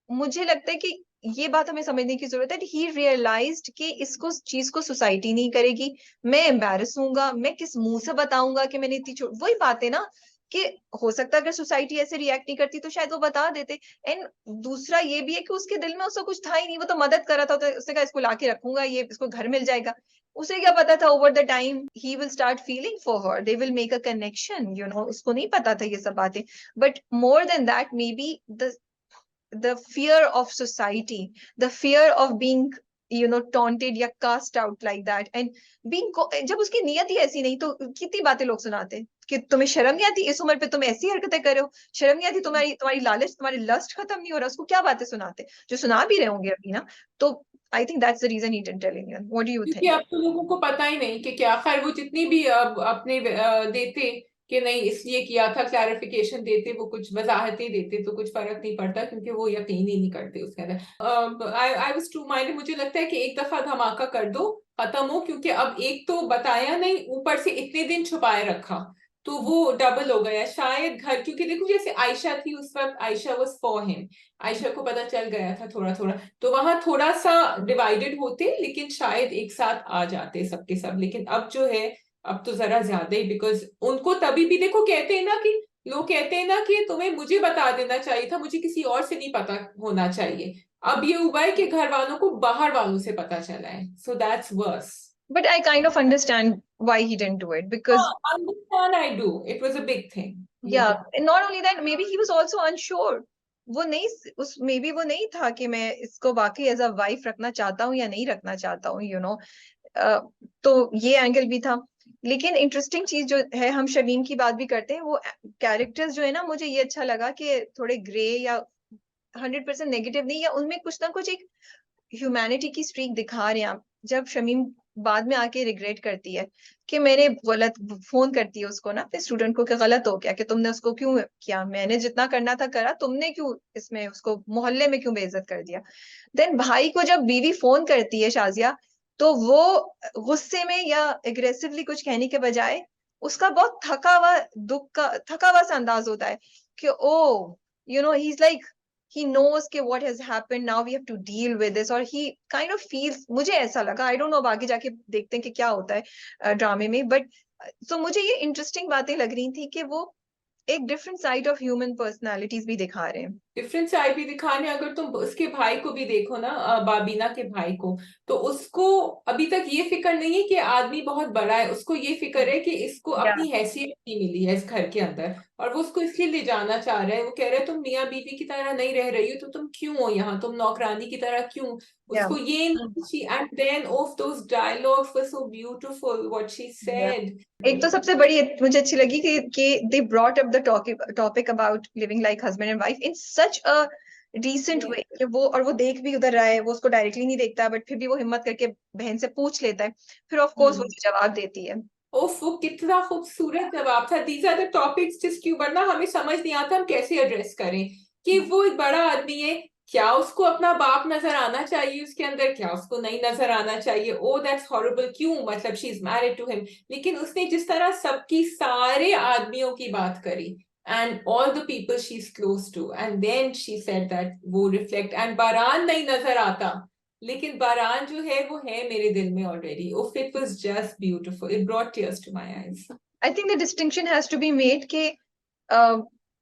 मुझे लगता है कि ये बात हमें समझने की जरूरत है, ही रियलाइज्ड कि इसको चीज को सोसाइटी नहीं करेगी, मैं एम्बैरस हूंगा, मैं किस मुंह से बताऊंगा कि मैंने इतनी वही बात है ना, कि हो सकता है अगर सोसाइटी ऐसे रिएक्ट नहीं करती तो शायद वो बता देते। एंड दूसरा ये भी है कि उसके दिल में उसका कुछ था ही नहीं, वो तो मदद कर रहा था, तो उसने कहा इसको लाके रखूंगा, ये इसको घर मिल जाएगा। उसे क्या पता था over the time he will start feeling for her, they will make a connection, उसको नहीं पता था ये सब बातें। But more than that may be the fear of society, the fear of being taunted या cast out like that, and being जब उसकी नियत ही ऐसी नहीं तो कितनी बातें लोग सुनाते कि तुम्हें शर्म नहीं आती, इस उम्र पे तुम ऐसी हरकतें कर रहे हो, शर्म नहीं आती, तुम्हारी तुम्हारी लालच, तुम्हारी लस्ट खत्म नहीं हो रहा, उसको क्या बातें सुनाते, जो सुना भी रहे होंगे अभी ना। तो I think that's the reason he didn't tell anyone. What do you क्योंकि थिंक? अब तो लोगों को पता ही नहीं कि क्या, खैर वो जितनी भी अब अपने देते कि नहीं इसलिए किया था, क्लैरिफिकेशन देते, वो कुछ वजाहतें देते, तो कुछ फर्क नहीं पड़ता क्योंकि वो यकीन ही नहीं करते उसके अंदर। आई वाज टू माइंडेड, मुझे लगता है कि एक दफा धमाका कर दो, खत्म हो, क्योंकि अब एक तो बताया नहीं, ऊपर से इतने दिन छुपाए रखा, तो वो डबल हो गया शायद घर। क्योंकि देखो जैसे आयशा थी उस वक्त, Ayesha was for him, Ayesha को पता चल गया था थोड़ा थोड़ा, तो वहां थोड़ा सा डिवाइडेड होते, लेकिन शायद एक साथ आ जाते सबके सब। लेकिन अब जो है, अब तो जरा ज्यादा ही, बिकॉज उनको तभी भी देखो कहते हैं ना कि, लोग कहते हैं ना कि तुम्हें मुझे बता देना चाहिए था, मुझे किसी और से नहीं पता होना चाहिए। अब ये हुआ है कि घर वालों को बाहर वालों से पता चला है, so that's worse. But I kind of understand why he didn't do it, because understand I do, it was a big thing, ये yeah, तो। and not only that, maybe he was also unsure, वो नहीं, उस may be वो नहीं था कि मैं इसको वाकई एज अ वाइफ रखना चाहता हूँ या नहीं रखना चाहता हूँ, तो ये एंगल भी था। लेकिन इंटरेस्टिंग चीज जो है, हम शमीम की बात भी करते हैं, वो कैरेक्टर्स जो है ना, मुझे ये अच्छा लगा कि थोड़े ग्रे या 100% नेगेटिव नहीं, या उनमें कुछ ना कुछ एक ह्यूमैनिटी की स्ट्रीक दिखा रहे हैं आप। जब शमीम बाद में आके रिग्रेट करती है कि मैंने गलत, फोन करती है उसको ना अपने स्टूडेंट को कि गलत हो गया, कि तुमने उसको क्यों किया, मैंने जितना करना था करा, तुमने क्यों इसमें उसको मोहल्ले में क्यों बेइज्जत कर दिया। देन भाई को जब बीवी फोन करती है शाजिया, तो वो गुस्से में या एग्रेसिवली कुछ कहने के बजाय उसका बहुत थका हुआ, दुख का थका हुआ सा अंदाज होता है कि oh he is like, he knows कि what has happened, now we have to deal with this, और he kind of feels, मुझे ऐसा लगा, I don't know, आगे जाके देखते हैं कि क्या होता है ड्रामे में, बट so मुझे ये इंटरेस्टिंग बातें लग रही थी कि वो एक different side of human personalities भी दिखा रहे हैं। डिफरेंट साइड भी दिखाने, अगर तुम उसके भाई को भी देखो ना, बाबीना के भाई को, तो उसको अभी तक ये फिक्र नहीं है कि आदमी बहुत बड़ा है, उसको ये फिक्र है कि इसको या अपनी हैसियत नहीं मिली है इस घर के अंदर, और वो उसको इसलिए ले जाना चाह रहा है। वो कह रहा है तुम मियाँ बीवी की तरह नहीं रह रही हो, तो तुम क्यों हो यहाँ, तुम नौकरानी की तरह क्यों Yeah. उसको ये नहीं she and then of those dialogues were so beautiful what she Yeah. said. एक तो सबसे बड़ी मुझे अच्छी लगी कि they brought up the topic about living like husband and wife in such a decent Yeah. way कि वो देख भी उधर रहा है, वो उसको डायरेक्टली नहीं देखता, बट फिर भी वो हिम्मत करके बहन से पूछ लेता है, फिर ऑफ कोर्स वो जवाब देती है। ओफ, वो कितना खूबसूरत जवाब था। दीज आर द टॉपिक्स जिसके ऊपर ना हमें समझ नहीं आता हम कैसे एड्रेस करें, कि वो एक बड़ा आदमी है, क्या उसको अपना बाप नजर आना चाहिए उसके अंदर, क्या उसको नहीं नजर आना चाहिए, ओ दैट्स हॉरिबल, क्यों, मतलब she is married to him. लेकिन उसने जिस तरह सबकी सारे आदमियों की बात करी and all the people she's close to, and then she said that वो reflect, and बारान नहीं नजर आता, लेकिन बारान जो है वो है मेरे दिल में ऑलरेडी। उफ, it was just beautiful, it brought tears to my eyes. I think the distinction has to be made कि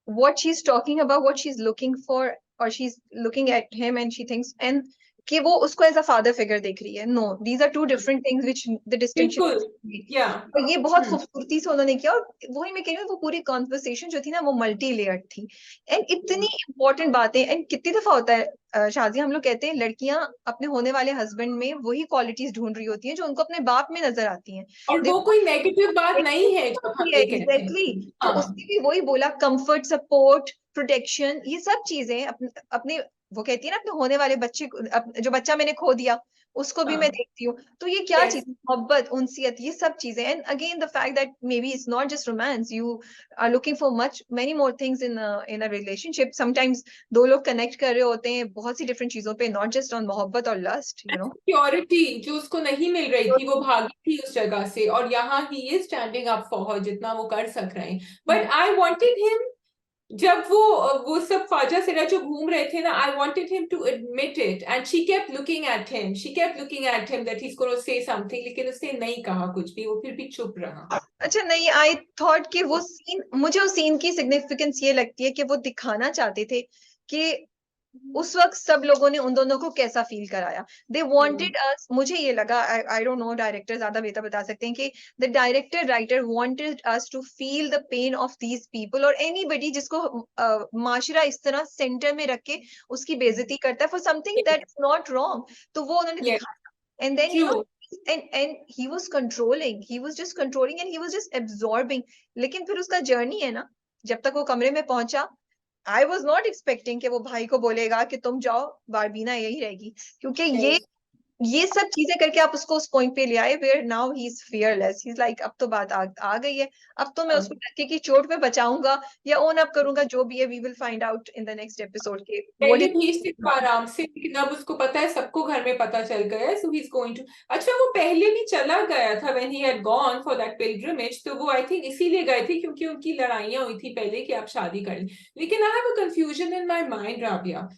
what she's talking about, what she's looking for, or she's looking at him and she thinks and कि वो उसको as a father figure देख रही है। No, these are two different things which the distinction. बिल्कुल, या और ये बहुत खूबसूरती से उन्होंने किया, और वही मैं कह रही हूँ वो पूरी कॉन्वर्सेशन जो थी ना वो मल्टी लेयर्ड थी, एंड इतनी इंपॉर्टेंट बातें। एंड कितनी दफा होता है शादी, हम लोग कहते हैं लड़कियां अपने होने वाले हस्बैंड में वही क्वालिटीज ढूंढ रही होती हैं जो उनको अपने बाप में नजर आती हैं, और वो कोई नेगेटिव बात नहीं है जब हम ये कहते हैं। एग्जैक्टली। तो हाँ, उसने भी वही बोला, कंफर्ट, सपोर्ट, प्रोटेक्शन, ये सब चीजें अपने वो कहती है ना अपने होने वाले बच्चे जो बच्चा मैंने खो दिया उसको भी मैं हाँ, देखती हूँ। तो ये क्या yes. चीज, मोहब्बत, उनसियत, ये सब चीजें। And again the fact that maybe it's not just romance, you are looking for much many more things in a relationship. Sometimes दो लोग कनेक्ट कर रहे होते हैं बहुत सी डिफरेंट चीजों पे, नॉट जस्ट ऑन मोहब्बत और लस्ट, यू नो। सिक्योरिटी जो उसको नहीं मिल रही थी, वो भागी थी उस जगह से, और यहाँ he is standing up for her जितना वो कर सक रहे हैं। बट आई वांटेड हिम, जब वो सब ख्वाजा सिरा जो घूम रहे थे ना, I wanted him to admit it, and she kept looking at him, she kept looking at him that he is gonna say something, लेकिन उसने नहीं कहा कुछ भी, वो फिर भी चुप रहा। अच्छा, नहीं, आई थॉट कि वो सीन, मुझे उस सीन की सिग्निफिकेंस ये लगती है कि वो दिखाना चाहते थे कि उस वक्त सब लोगों ने उन दोनों को कैसा फील कराया। दे वांटेड अस, मुझे ये लगा, आई डोंट नो, डायरेक्टर ज्यादा बेहतर बता सकते हैं, कि the director writer wanted us to feel the pain of these people, और एनीबडी जिसको माशरा इस तरह सेंटर में रख के उसकी बेइज्जती करता है for something that is not wrong, तो वो उन्होंने Yes, दिखाया। And then you know, true. and he was controlling, he was just controlling and he was just absorbing। लेकिन फिर उसका जर्नी है ना, जब तक वो कमरे में पहुंचा, आई वॉज नॉट एक्सपेक्टिंग कि वो भाई को बोलेगा कि तुम जाओ, बारबीना यही रहेगी, क्योंकि Yes. ये सब चीजें करके आप उसको उस पॉइंट पे ले आए where now he is fearless, he is like अब तो बात आ गई है, अब तो मैं उसको धक्के की चोट पे बचाऊंगा या ओन अप करूंगा, जो भी है we will find out in the next episode के व्हाट पहले इज। भेजते थे आराम से, लेकिन अब उसको पता है, सबको घर में पता चल गया है, सो ही इज गोइंग टू। अच्छा, वो पहले भी चला गया था when he had gone for that pilgrimage, तो वो आई थिंक इसीलिए गए थे क्योंकि उनकी लड़ाइयां हुई थी पहले कि आप शादी कर लें। लेकिन आई have a confusion in my mind, Rabia.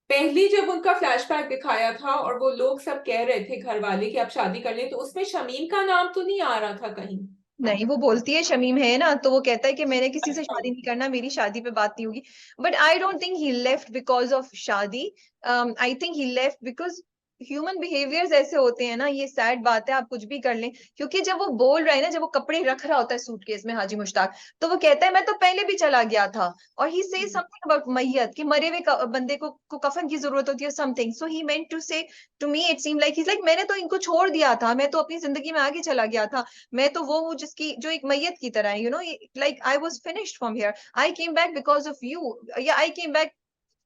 पहली जब उनका फ्लैशबैक दिखाया था और वो लोग सब कह रहे थे घर वाले कि आप शादी कर लें, तो उसमें शमीम का नाम तो नहीं आ रहा था कहीं। नहीं, वो बोलती है शमीम है ना, तो वो कहता है कि मैंने किसी से शादी नहीं करना, मेरी शादी पे बात नहीं होगी। But I don't think he left because of शादी, I think he left because human behaviours ऐसे होते हैं ना, ये सैड बात है, आप कुछ भी कर लें। क्योंकि जब वो बोल रहा है ना, जब वो कपड़े रख रहा होता है सूटकेस में हाजी मुश्ताक, तो वो कहता है मैं तो पहले भी चला गया था, और ही से समथिंग अबाउट मैयत, कि मरे हुए बंदे को कफन की जरूरत होती है, something. So he meant to say, to me it seem like he is like मैंने तो इनको छोड़ दिया था, मैं तो अपनी जिंदगी में आगे चला गया था, मैं तो वो हूँ जिसकी जो एक मैयत की तरह है, you know, like I was finished from here, I came back because of you, या आई केम बैक।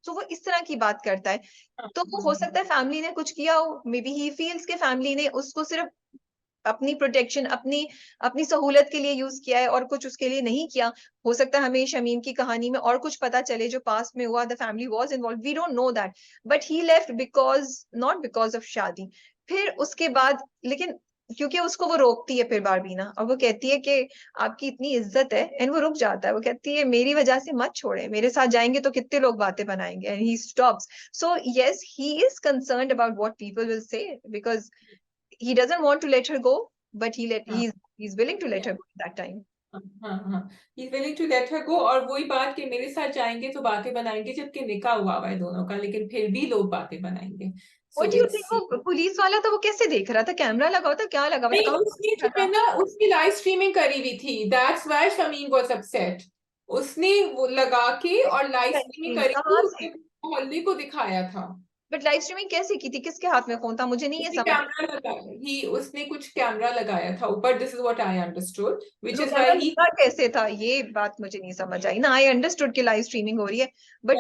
तो वो इस तरह की बात करता है। तो वो हो सकता है फैमिली ने कुछ किया हो, मे बी ही फील्स के फैमिली ने उसको सिर्फ अपनी प्रोटेक्शन, अपनी अपनी सहूलत के लिए यूज किया है और कुछ उसके लिए नहीं किया। हो सकता है हमें शमीम की कहानी में और कुछ पता चले जो पास्ट में हुआ, the family was involve, we don't know that, but he left because, not because of शादी। फिर उसके बाद, लेकिन क्योंकि उसको वो रोकती है फिर बारबीना, और वो कहती है कि आपकी इतनी इज्जत है, एंड वो रुक जाता है, वो कहती है मेरी वजह से मत छोड़े, मेरे साथ जाएंगे तो कितने लोग बातें बनाएंगे, and he stops. So yes, he is concerned about what people will say, because he doesn't want to let her go, but he's willing to let her go at that time. हाँ, हाँ, he's willing to let her go, और वही बात कि मेरे साथ जाएंगे तो बातें बनाएंगे, जबकि निकाह हुआ हुआ है दोनों का, लेकिन फिर भी लोग बातें बनाएंगे। What so do you think? It's, वो पुलिस वाला था, वो कैसे देख रहा था, कैमरा लगा हुआ था, क्या लगा हुआ था, नहीं, कहाँ उसने देख जो रहा है था? ना, उसकी लाइव स्ट्रीमिंग करी हुई थी, that's why Shamim was upset. उसने वो लगा के और लाइव स्ट्रीमिंग करी थी, कहाँ से? उसने मोहल्ले को दिखाया था। बट लाइव स्ट्रीमिंग कैसे की थी, किसके हाथ में फोन था, मुझे नहीं ये उसने समझ। कैमरा लगाया ही उसने कुछ कैमरा लगाया था ऊपर, this is what I understood, which तो इज कैमरा व्हाई ही लगा कैसे था, ये बात मुझे नहीं समझ आई ना। आई अंडरस्टूड कि लाइव स्ट्रीमिंग हो रही है, बट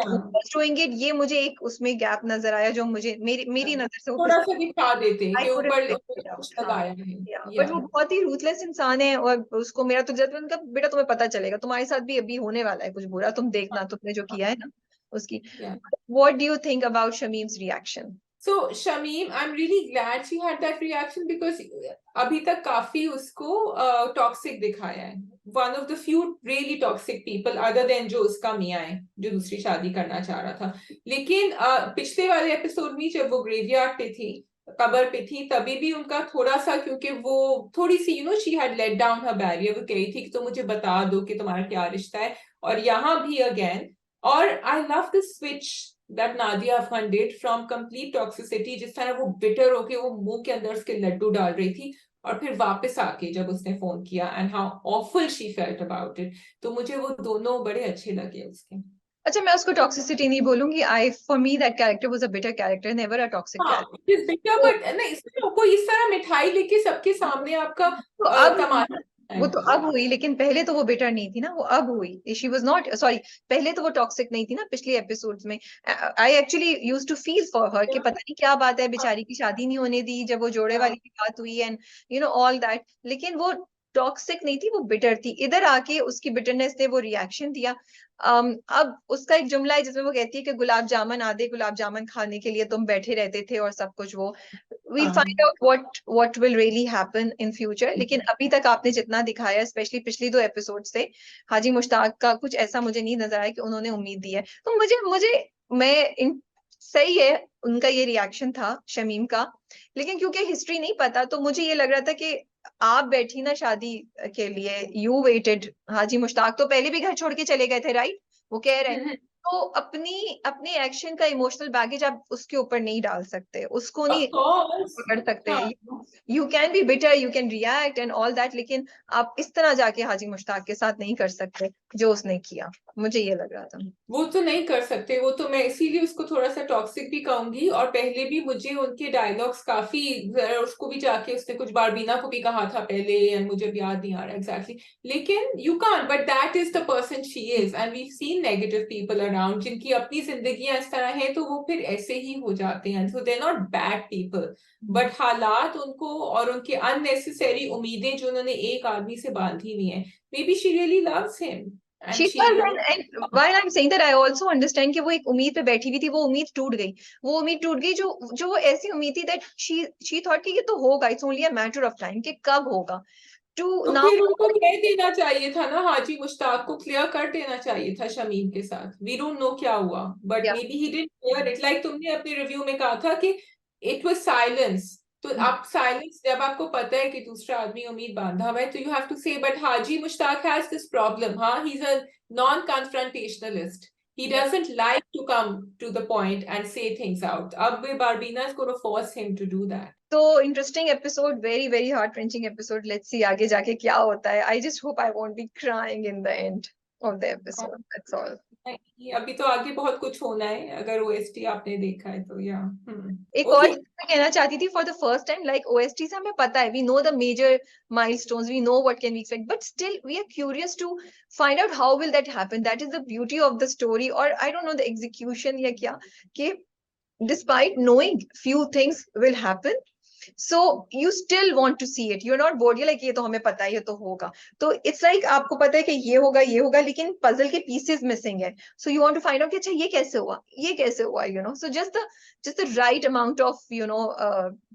डूइंग इट, ये मुझे एक उसमें गैप नजर आया जो मुझे मेरी नजर से वो थोड़ा सा दिखा देते आई कि कुडंट ऊपर फिगर उन्होंने इट कुछ आउट। हाँ, लगाया है। बट या वो बहुत ही रूथलेस इंसान है, और उसको मेरा तो जब उनका बेटा, तुम्हें पता चलेगा, तुम्हारे साथ भी अभी होने वाला है कुछ बुरा, तुम देखना तुमने जो किया है ना उसकी। या what do you think about Shamim's reaction? So Shamim, I'm really glad she had that reaction because अभी तक काफी उसको टॉक्सिक दिखाया है. One of the few really toxic people other than जो उसका मियाँ है जो दूसरी शादी करना चाह रहा था. लेकिन पिछले वाले एपिसोड में जब वो ग्रेवयार्ड पे थी, कबर पे थी, तभी भी उनका थोड़ा सा, क्योंकि वो थोड़ी सी she had let down her barrier, वो कही थी कि तो मुझे बता दो कि तुम्हारा क्या रिश्ता है. और यहाँ भी अगेन, और I love the switch that Nadia Afghan did from complete toxicity, जिस तरह वो बिटर होके वो मुंह के अंदर उसके लड्डू डाल रही थी, और फिर वापस आके जब उसने फोन किया, and how awful she felt about it. तो मुझे वो दोनों बड़े अच्छे लगे उसके. अच्छा, मैं उसको टॉक्सिसिटी नहीं बोलूंगी, I for me that character was a bitter character, never a toxic हाँ, कैरेक्टर। बिटर, तो बट नहीं, इसमें कोई इस तरह मिठाई लेके सबके सामने आपका तो अब तमाशा है. वो तो अब हुई, लेकिन पहले तो वो बिटर नहीं थी ना, वो अब हुई, शी वाज नॉट, सॉरी, पहले तो वो टॉक्सिक नहीं थी ना पिछले एपिसोड्स में। I actually used to feel for her कि पता नहीं क्या बात है, बेचारी की शादी नहीं होने दी जब वो जोड़े वाली की बात हुई, एंड ऑल दैट, लेकिन वो टॉक्सिक नहीं थी, वो बिटर थी। इधर आके उसकी बिटरनेस ने वो रिएक्शन दिया। अब उसका एक जुमला है जिसमें वो कहती है कि गुलाब जामुन, आधे गुलाब जामुन खाने के लिए तुम बैठे रहते थे और सब कुछ वो, we'll हाँ, find out what will really happen in future। लेकिन अभी तक आपने जितना दिखाया, स्पेशली पिछली 2 एपिसोड से, हाजी मुश्ताक का कुछ ऐसा मुझे नहीं नजर आया कि उन्होंने उम्मीद दी है। तो मुझे मुझे मैं इन सही है उनका ये रिएक्शन था शमीम का, लेकिन क्योंकि हिस्ट्री नहीं पता, तो मुझे ये लग रहा था कि आप बैठी ना शादी के लिए, यू वेटेड, हाजी मुश्ताक तो पहले भी घर छोड़ के चले गए थे, राइट, वो कह रहे हैं। तो अपनी अपने एक्शन का इमोशनल बैगेज आप उसके ऊपर नहीं डाल सकते, उसको ऑफ नहीं कोर्स. पकड़ सकते। हाँ, you can be bitter, you can react and all that, लेकिन आप इस तरह जाके हाजी मुश्ताक के साथ नहीं कर सकते जो उसने किया, मुझे ये लग रहा था। वो तो नहीं कर सकते, वो तो मैं इसीलिए उसको थोड़ा सा टॉक्सिक भी कहूंगी. और पहले भी मुझे उनके डायलॉग्स काफी, उसको भी जाके उसने कुछ बारबीना को भी कहा था पहले, एंड मुझे भी याद नहीं आ रहा एग्जैक्टली. लेकिन you can't, but that is the person she is, and we seen negative people around जिनकी अपनी जिंदगियां इस तरह है, तो वो फिर ऐसे ही हो जाते हैं. So they are not bad people, but हालात उनको और उनके अननेसेसरी उम्मीदें जो उन्होंने एक आदमी से बांधी हुई है, may be she really loves him She and she. does, and while I'm saying that, I also understand कि वो एक उम्मीद पे बैठी हुई थी, वो उम्मीद टूट गई, वो उम्मीद टूट गई जो जो वो ऐसी उम्मीद थी that she thought कि ये तो होगा, it's only a matter of time कि कब होगा, to तो now। फिर उनको कह देना चाहिए था ना, हाजी मुश्ताक को क्लियर कर देना चाहिए था शमीम के साथ. वी डोंट नो क्या हुआ, but Yeah. May be he didn't clear it. Like तुमने अपने रिव्यू में कहा था कि इट वाज साइलेंस. तो आप साइलेंस, जब आपको पता है कि दूसरा आदमी उम्मीद बांधा हुआ है, तो you have to say. But Haji Mushtaq has this problem, हाँ, he is a non confrontationalist. He Yeah. doesn't like to come to the point and say things out. अब Barbina is going to force him to do that. तो interesting episode, very very heart wrenching episode, let's see आगे जाके क्या होता है। I just hope I won't be crying in the end of the episode, that's all. नहीं, अभी तो आगे बहुत कुछ होना है, अगर ओएसटी आपने देखा है तो. या एक और ओके. चीज मैं कहना चाहती थी, for the first time, like OST से हमें पता है, we know the major milestones, we know what can we expect, but still we are curious to find out how will that happen, that is the beauty of the story, और I don't know the execution या क्या, कि despite knowing few things will happen, so you still want to see it, you're not bored, you're like ये तो हमें पता है, ये तो होगा, तो it's like आपको पता है कि ये होगा, लेकिन पजल के pieces missing है, so you want to find out कि अच्छा ये कैसे हुआ, so just the right amount of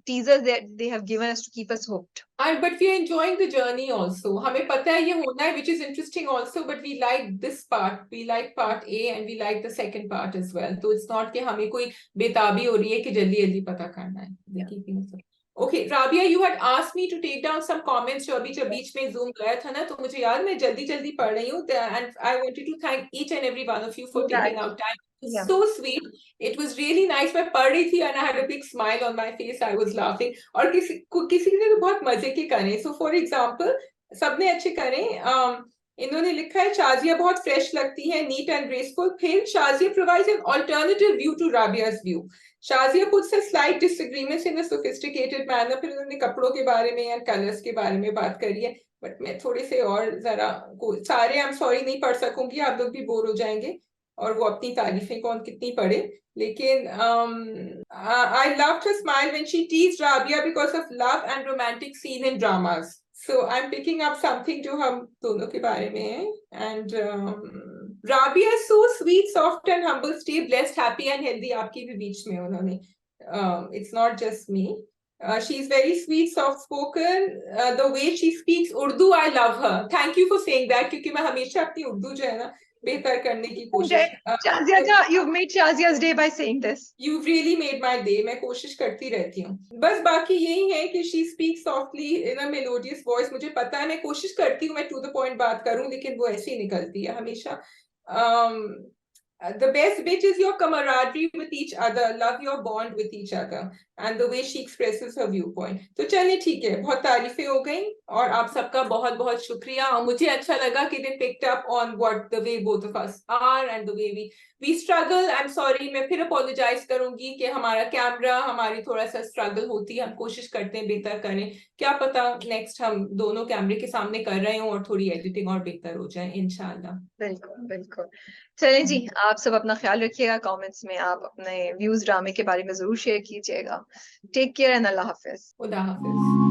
teasers that they have given us to keep us hooked. And but we are enjoying the journey also. हमें पता है ये होना है, which is interesting also. But we like this part. We like part A and we like the second part as well. So it's not कि हमें कोई बेताबी हो रही है कि जल्दी जल्दी पता करना है. Yeah. Okay, Rabia, you had asked me to take down some comments जो अभी जब बीच में Zoom गया था ना, तो मुझे याद, मैं जल्दी जल्दी पढ़ रही हूँ. And I wanted to thank each and every one of you for taking out time. Yeah. So sweet. It was really nice. मैं पढ़ रही थी and I had a big smile on my face. I was laughing. और किसी ने तो बहुत मजे के करे. So for example, सबने अच्छे करे. इन्होंने लिखा है शाजिया बहुत फ्रेश लगती है, नीट एंड ग्रेसफुल. फिर Shazia provides an alternative view to Rabia's view. Shazia puts a slight disagreements in a sophisticated manner. फिर उन्होंने कपड़ों के बारे में या कलर्स के बारे में बात करी है, बट मैं थोड़े से और जरा सारे आई एम सॉरी नहीं पढ़ सकूंगी, आप लोग भी बोर हो जाएंगे और वो अपनी तारीफें कौन कितनी पढ़े. लेकिन I loved her smile when she teased Rabia because of love and romantic scene in dramas. So I'm picking up something जो हम दोनों के बारे में है. And Rabia is so sweet, soft and humble. Stay blessed, happy and healthy. आपकी भी बीच में उन्होंने. It's not just me. She's very sweet, soft spoken. The way she speaks Urdu, I love her. Thank you for saying that, क्योंकि मैं हमेशा अपनी उर्दू जो है ना बेहतर करने की कोशिश. Shazia ka, you've made Shazia's day by saying this. You've really made my day. मैं कोशिश करती रहती हूँ. बस बाकी यही है कि she speaks softly in a melodious voice. मुझे पता है, मैं कोशिश करती हूँ मैं to the point बात करूँ, लेकिन वो ऐसे ही निकलती है हमेशा. The best bit is your camaraderie with each other. Love your bond with each other and the way she expresses her viewpoint. तो चलिए ठीक है, बहुत तारीफें हो गई और आप सबका बहुत बहुत शुक्रिया. और मुझे अच्छा लगा कि they picked up on what the way both of us are and the way we struggle. I'm sorry, मैं फिर apologize करूंगी कि हमारा कैमरा हमारी थोड़ा सा स्ट्रगल होती है. हम कोशिश करते हैं बेहतर करें. क्या पता नेक्स्ट हम दोनों कैमरे के सामने कर रहे हो और थोड़ी एडिटिंग और बेहतर हो जाए इंशाल्लाह. बिल्कुल बिल्कुल. चलें जी, आप सब अपना ख्याल रखिएगा. कमेंट्स में आप अपने व्यूज ड्रामे के बारे में जरूर शेयर कीजिएगा. टेक केयर एंड अल्लाह हाफिज. खुदा हाफिज.